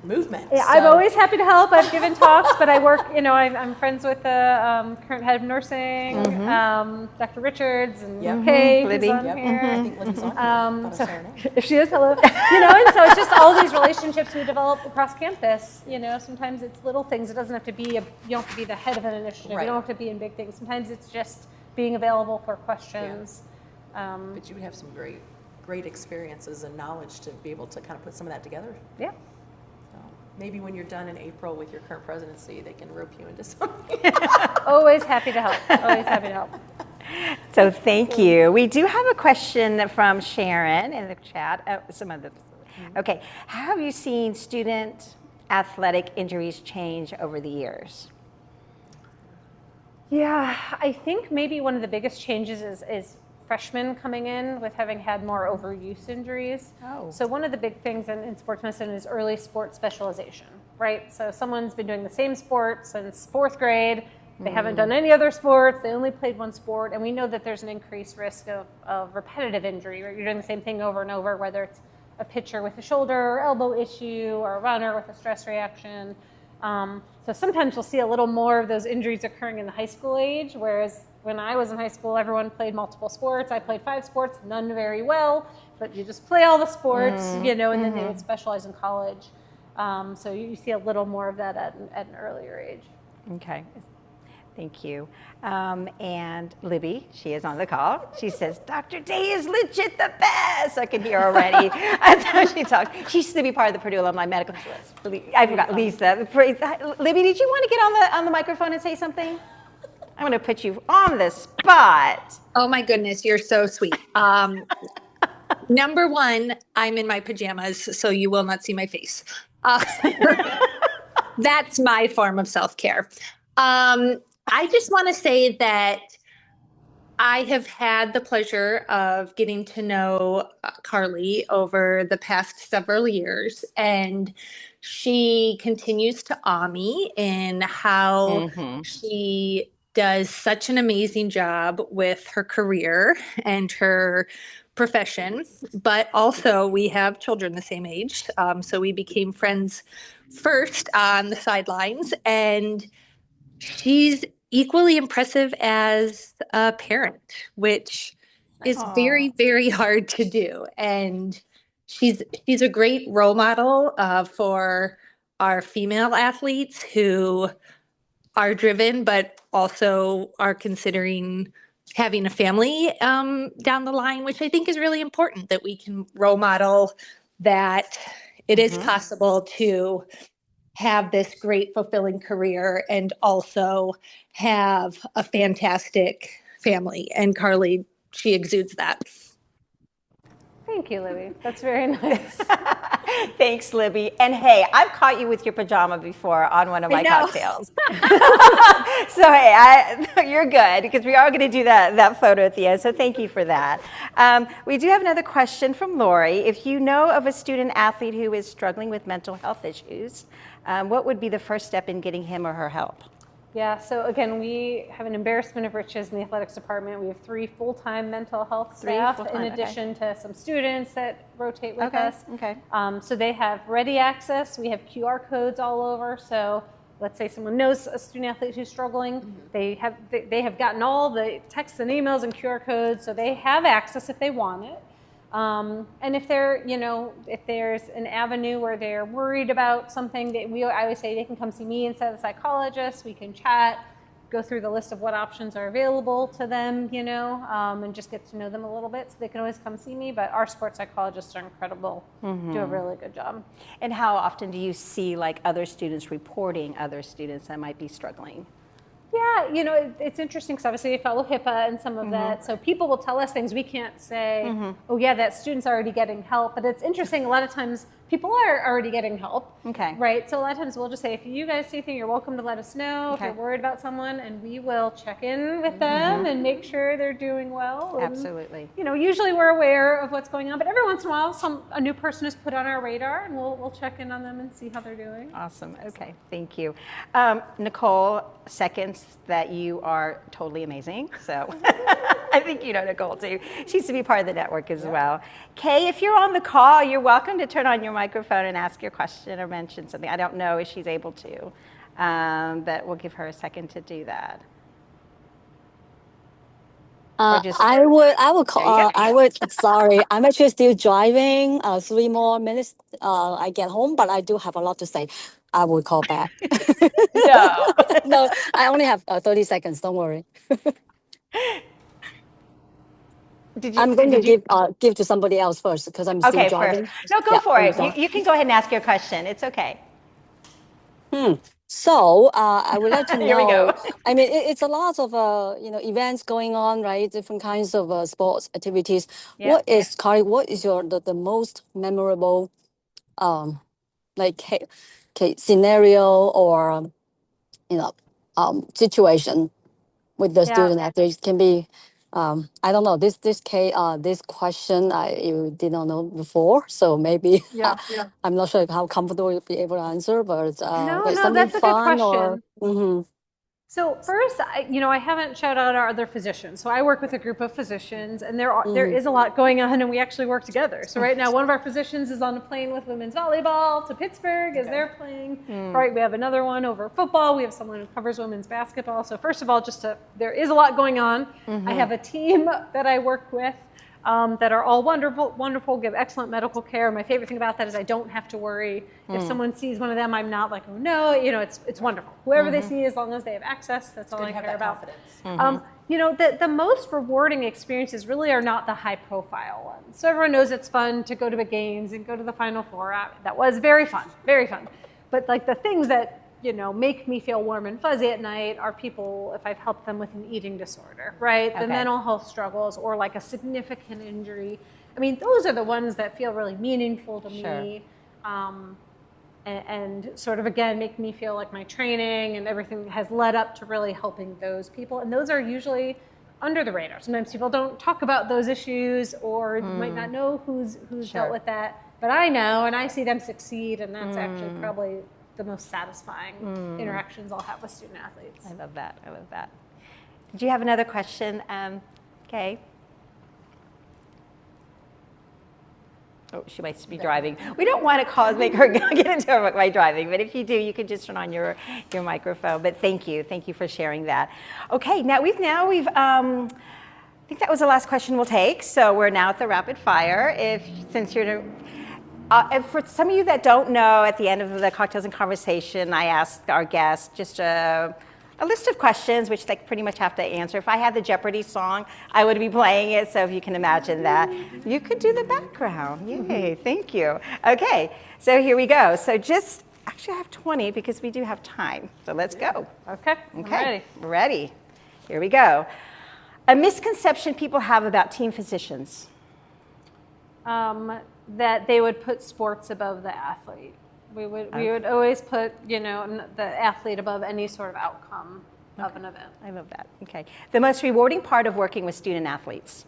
movement. Yeah, I'm always happy to help. I've given talks, but I work, I'm friends with the current head of nursing, Dr. Richards, and Kay, who's Libby. on here. I think Libby's on here. So if she is, hello. And so it's just all these relationships we develop across campus. Sometimes it's little things. It doesn't have to be you don't have to be the head of an initiative. Right. You don't have to be in big things. Sometimes it's just being available for questions. But you would have some great experiences and knowledge to be able to kind of put some of that together. Yeah. So maybe when you're done in April with your current presidency, they can rope you into something. Always happy to help. Always happy to help. So thank you. We do have a question from Sharon in the chat. Okay. How have you seen student athletic injuries change over the years? Yeah, I think maybe one of the biggest changes is freshmen coming in with having had more overuse injuries. Oh. So one of the big things in sports medicine is early sports specialization, right? So someone's been doing the same sport since fourth grade. They haven't done any other sports. They only played one sport. And we know that there's an increased risk of repetitive injury, right? You're doing the same thing over and over, whether it's a pitcher with a shoulder or elbow issue or a runner with a stress reaction. So sometimes you'll see a little more of those injuries occurring in the high school age, whereas when I was in high school, everyone played multiple sports. I played 5 sports, none very well, but you just play all the sports, and then they would specialize in college. So you see a little more of that at an earlier age. Okay. Thank you. And Libby, she is on the call. She says, Dr. Day is legit the best. I can hear already. That's how she talks. She used to be part of the Purdue Alumni Medical. I forgot, Lisa. Libby, did you want to get on the microphone and say something? I'm going to put you on the spot. Oh my goodness, you're so sweet. Number one, I'm in my pajamas, so you will not see my face. That's my form of self-care. I just want to say that I have had the pleasure of getting to know Carly over the past several years, and she continues to awe me in how she does such an amazing job with her career and her profession, but also we have children the same age. So we became friends first on the sidelines, and she's equally impressive as a parent, which is very, very hard to do. And she's a great role model for our female athletes who are driven, but also are considering having a family down the line, which I think is really important, that we can role model that it is possible to have this great fulfilling career and also have a fantastic family. And Carly, she exudes that. Thank you, Libby. That's very nice. Thanks, Libby. And hey, I've caught you with your pajama before on one of my cocktails. So hey, you're good, because we are going to do that photo at the end. So thank you for that. We do have another question from Lori. If you know of a student athlete who is struggling with mental health issues, what would be the first step in getting him or her help? Yeah, so again, we have an embarrassment of riches in the athletics department. We have 3 full-time mental health staff in addition to some students that rotate with us. Okay. So they have ready access. We have QR codes all over. So let's say someone knows a student athlete who's struggling. They have gotten all the texts and emails and QR codes, so they have access if they want it. And if if there's an avenue where they're worried about something, I always say they can come see me instead of the psychologist. We can chat, go through the list of what options are available to them, and just get to know them a little bit. So they can always come see me, but our sports psychologists are incredible, do a really good job. And how often do you see like other students reporting other students that might be struggling? Yeah, Yeah, it's interesting because obviously we follow HIPAA and some of that. So people will tell us things we can't say, oh yeah, that student's already getting help. But it's interesting, a lot of times people are already getting help. Okay. Right? So a lot of times we'll just say, if you guys see anything, you're welcome to let us know if you're worried about someone, and we will check in with them and make sure they're doing well. And, Absolutely. usually we're aware of what's going on, but every once in a while a new person is put on our radar, and we'll check in on them and see how they're doing. Awesome. Okay. Thank you. Nicole seconds that you are totally amazing. So I think you know Nicole too. She used to be part of the network as well. Kay, if you're on the call, you're welcome to turn on your microphone and ask your question or mention something. I don't know if she's able to, but we'll give her a second to do that. I would call. Sorry, I'm actually still driving. 3 more minutes. I get home, but I do have a lot to say. I will call back. No. No, I only have 30 seconds. Don't worry. I'm going to give to somebody else first because I'm still driving. First. No, go for it. You can go ahead and ask your question. It's okay. So I would like to know. Here we go. I mean, it's a lot of events going on, right? Different kinds of sports activities. Yeah. What is the most memorable, scenario or situation with the student athletes? Can be. I don't know. This question you did not know before, so maybe I'm not sure how comfortable you'll be able to answer. But No, something that's a good fun question. So first, I haven't shouted out our other physicians. So I work with a group of physicians, and there is a lot going on, and we actually work together. So right now, one of our physicians is on a plane with women's volleyball to Pittsburgh as they're playing. Right, we have another one over football. We have someone who covers women's basketball. So first of all, there is a lot going on. I have a team that I work with that are all wonderful, give excellent medical care. My favorite thing about that is I don't have to worry. If someone sees one of them, I'm not like, oh no, it's wonderful. Whoever they see, as long as they have access, that's all I care about. The most rewarding experiences really are not the high profile ones. So everyone knows it's fun to go to the games and go to the Final Four. That was very fun, very fun. But like the things that make me feel warm and fuzzy at night are people, if I've helped them with an eating disorder, right? The mental health struggles or like a significant injury. I mean, those are the ones that feel really meaningful to me. And sort of, again, make me feel like my training and everything has led up to really helping those people. And those are usually under the radar. Sometimes people don't talk about those issues or might not know who's dealt with that. But I know, and I see them succeed, and that's actually probably the most satisfying interactions I'll have with student athletes. I love that. Did you have another question, Kay? Oh, she might be driving. We don't want to make her get into her by driving, but if you do, you can just turn on your microphone. But thank you for sharing that. Okay, now we've I think that was the last question we'll take. So we're now at the rapid fire. And for some of you that don't know, at the end of the Cocktails and Conversation, I asked our guests just a list of questions, which they pretty much have to answer. If I had the Jeopardy song, I would be playing it, so if you can imagine that. You could do the background. Yay, thank you. Okay, so here we go. So actually I have 20 because we do have time, so let's go. Okay, I'm ready. Here we go. A misconception people have about team physicians. That they would put sports above the athlete. We would always put, the athlete above any sort of outcome of an event. I love that. Okay. The most rewarding part of working with student athletes?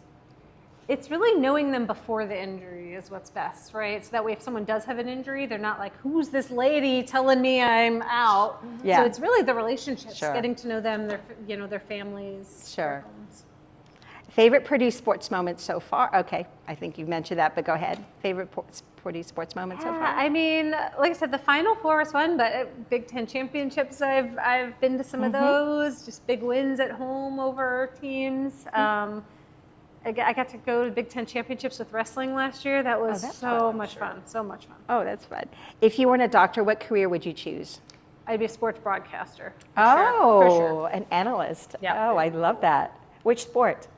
It's really knowing them before the injury is what's best, right? So that way if someone does have an injury, they're not like, who's this lady telling me I'm out? Yeah. So it's really the relationships, getting to know them, their families. Sure. Favorite Purdue sports moments so far? Okay, I think you've mentioned that, but go ahead. Favorite Purdue sports moments so far? I mean, like I said, the Final Four was fun, but Big Ten championships, I've been to some of those. Just big wins at home over teams. I got to go to Big Ten championships with wrestling last year. That was so much fun. Oh, that's fun. If you weren't a doctor, what career would you choose? I'd be a sports broadcaster. For sure. An analyst. Yeah. Oh, I love that. Which sport?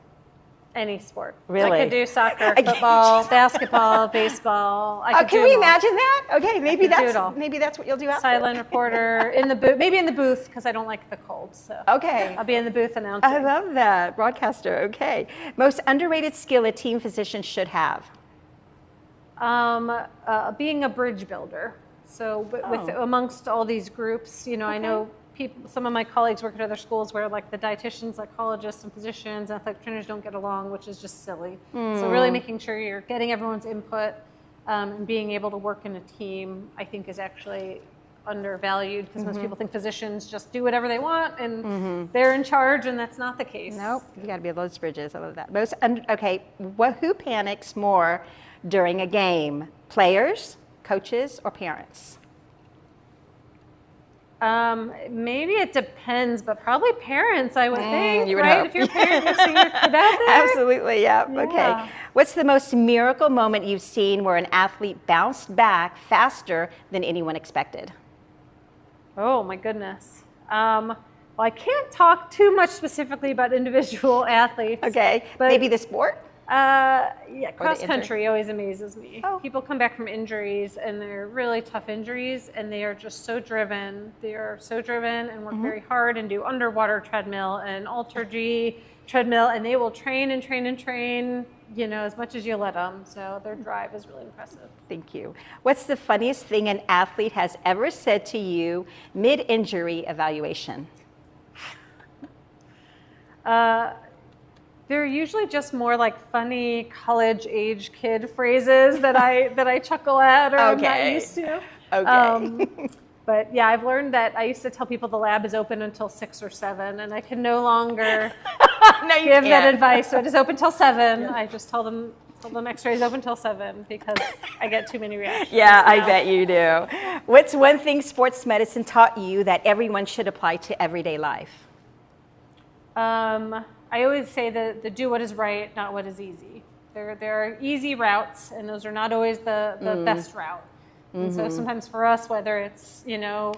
any sport. Really? I could do soccer, football, basketball, baseball. I could can do we them all. imagine that? Okay, maybe could do it all. that's what you'll do after. Silent reporter in the booth, maybe in the booth because I don't like the cold. So Okay. I'll be in the booth announcing. I love that. Broadcaster, okay. Most underrated skill a team physician should have? Being a bridge builder. So with amongst all these groups, I know some of my colleagues work at other schools where like the dietitians, psychologists, and physicians and athletic trainers don't get along, which is just silly. So really making sure you're getting everyone's input and being able to work in a team, I think is actually undervalued because most people think physicians just do whatever they want and they're in charge, and that's not the case. Nope, you got to build those bridges. I love that. Who panics more during a game? Players, coaches, or parents? Maybe it depends, but probably parents, I would think, you would right? hope. If you're a parent, you're seeing your kid out there. Absolutely, yeah. Okay. What's the most miracle moment you've seen where an athlete bounced back faster than anyone expected? Oh my goodness. Well, I can't talk too much specifically about individual athletes. Okay, but maybe the sport? Cross country always amazes me. Oh. People come back from injuries and they're really tough injuries and they are just so driven. They are so driven and work very hard and do underwater treadmill and Ultra G treadmill, and they will train and train and train, as much as you let them. So their drive is really impressive. Thank you. What's the funniest thing an athlete has ever said to you mid-injury evaluation? They're usually just more like funny college-age kid phrases that I chuckle at or I'm not used to. Okay. But yeah, I've learned that I used to tell people the lab is open until 6 or 7, and I can no longer give that advice. So it is open till 7. I just tell them X-rays open till 7 because I get too many reactions. Yeah, I bet you do. What's one thing sports medicine taught you that everyone should apply to everyday life? I always say the do what is right, not what is easy. There are easy routes, and those are not always the best route. And so sometimes for us, whether it's, a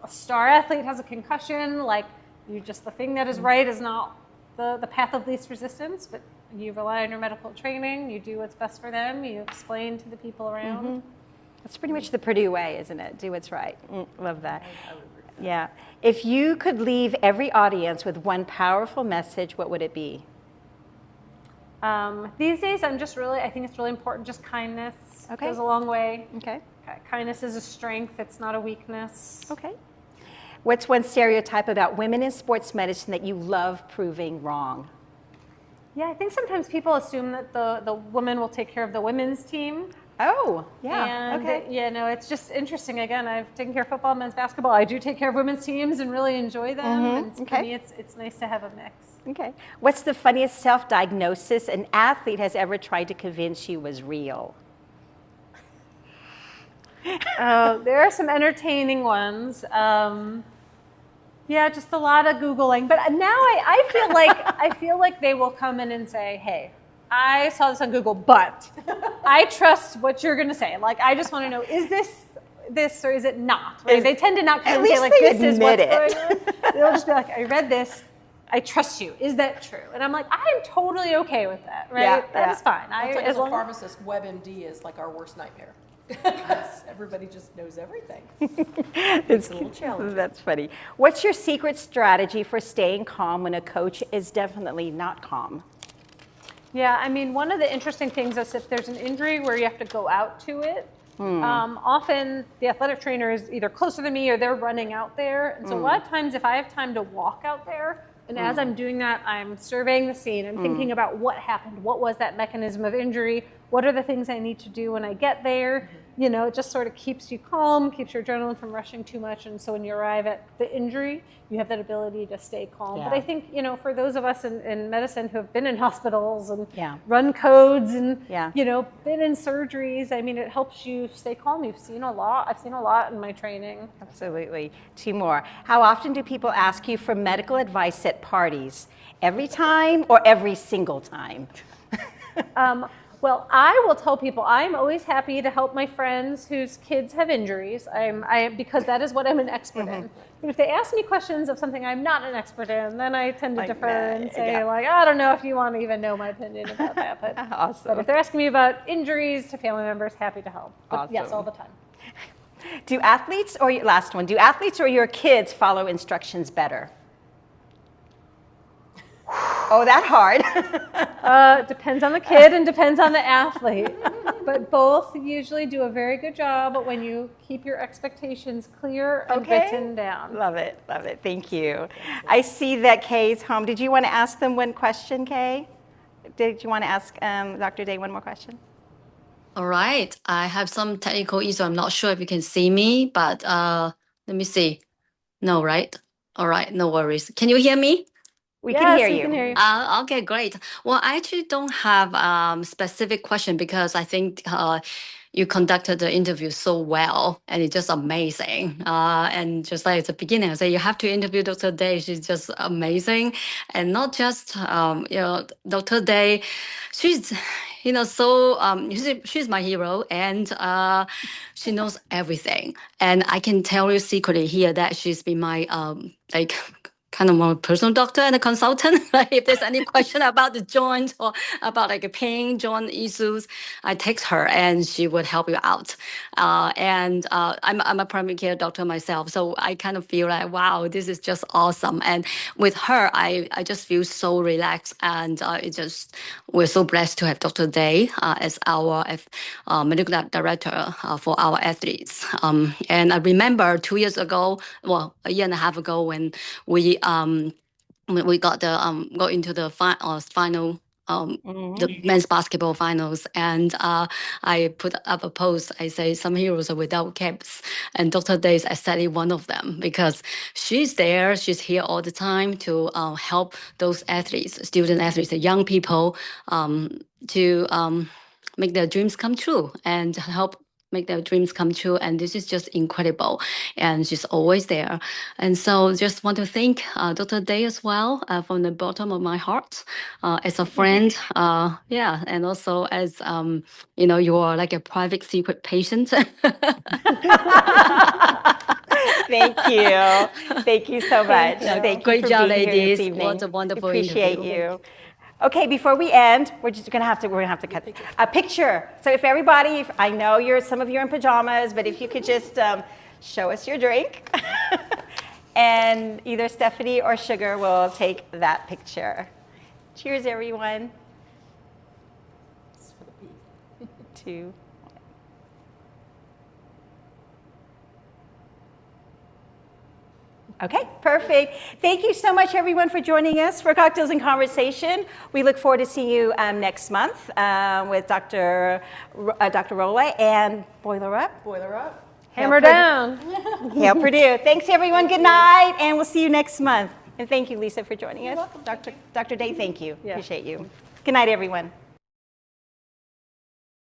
star athlete has a concussion, like the thing that is right is not the path of least resistance, but you rely on your medical training, you do what's best for them, you explain to the people around. That's pretty much the Purdue way, isn't it? Do what's right. Love that. Yeah. If you could leave every audience with one powerful message, what would it be? These days, I think it's really important, just kindness. Okay. Goes a long way. Okay. Kindness is a strength, it's not a weakness. Okay. What's one stereotype about women in sports medicine that you love proving wrong? Yeah, I think sometimes people assume that the woman will take care of the women's team. Oh, yeah. And, okay. It's just interesting. Again, I've taken care of football, men's basketball. I do take care of women's teams and really enjoy them. And for me, it's nice to have a mix. Okay. What's the funniest self-diagnosis an athlete has ever tried to convince you was real? There are some entertaining ones. Just a lot of Googling. But now I feel like they will come in and say, hey, I saw this on Google, but I trust what you're going to say. Like, I just want to know, is this or is it not? Right? They tend to not come and say, like, this is what's going on. They'll just be like, I read this. I trust you. Is that true? And I'm like, I am totally okay with that, right? That is fine. As a pharmacist, WebMD is like our worst nightmare. Because everybody just knows everything. It's a little challenging. That's funny. What's your secret strategy for staying calm when a coach is definitely not calm? Yeah, I mean, one of the interesting things is if there's an injury where you have to go out to it, often the athletic trainer is either closer to me or they're running out there. And so a lot of times if I have time to walk out there, and as I'm doing that, I'm surveying the scene. I'm thinking about what happened. What was that mechanism of injury? What are the things I need to do when I get there? It just sort of keeps you calm, keeps your adrenaline from rushing too much. And so when you arrive at the injury, you have that ability to stay calm. Yeah. But I think, for those of us in medicine who have been in hospitals and run codes and, been in surgeries, I mean, it helps you stay calm. You've seen a lot. I've seen a lot in my training. Absolutely. 2 more. How often do people ask you for medical advice at parties? Every time or every single time? Well, I will tell people I'm always happy to help my friends whose kids have injuries. Because that is what I'm an expert in. But if they ask me questions of something I'm not an expert in, then I tend to defer and say I don't know if you want to even know my opinion about that. But, Awesome. But if they're asking me about injuries to family members, happy to help. But Awesome. Yes, all the time. Do athletes or your kids follow instructions better? Oh, that hard. Depends on the kid and depends on the athlete. But both usually do a very good job when you keep your expectations clear and written down. Love it. Love it. Thank you. I see that Kay's home. Did you want to ask them one question, Kay? Did you want to ask Dr. Day one more question? All right. I have some technical issue. I'm not sure if you can see me, but let me see. No, right? All right. No worries. Can you hear me? We can hear we you. can hear you. Okay, great. Well, I actually don't have specific question because I think you conducted the interview so well, and it's just amazing. And just like at the beginning, I said you have to interview Dr. Day. She's just amazing, and not just Dr. Day. She's so she's my hero, and she knows everything. And I can tell you secretly here that she's been my like kind of more personal doctor and a consultant. Like if there's any question about the joint or about like a pain, joint issues, I text her and she would help you out. I'm a primary care doctor myself, so I kind of feel like, wow, this is just awesome. And with her, I just feel so relaxed, and we're so blessed to have Dr. Day as our medical director for our athletes. And I remember 2 years ago, well, a year and a half ago, when we got the go into the final the men's basketball finals, and I put up a post. I say some heroes are without caps, and Dr. Day is exactly one of them, because she's there. She's here all the time to help those athletes, student athletes, the young people, to make their dreams come true and help make their dreams come true. And this is just incredible, and she's always there. And so just want to thank Dr. Day as well, from the bottom of my heart, as a friend, and also as you are like a private secret patient. Thank you so much. Thank you Great for job, being here this ladies. evening. What a wonderful Appreciate interview. you. Okay, before we end, we're gonna have to cut a picture. So if everybody, I know some of you are in pajamas, but if you could just show us your drink, and either Stephanie or Sugar will take that picture. Cheers, everyone. 2. Okay, perfect. Thank you so much, everyone, for joining us for Cocktails and Conversation. We look forward to seeing you next month with Dr. Rolla and Boiler Up. Boiler up. Hammer down. Hail Purdue. Thanks, everyone. Good night, and we'll see you next month. And thank you, Lisa, for joining us. Dr. Day, thank you. Yeah. Appreciate you. Good night, everyone.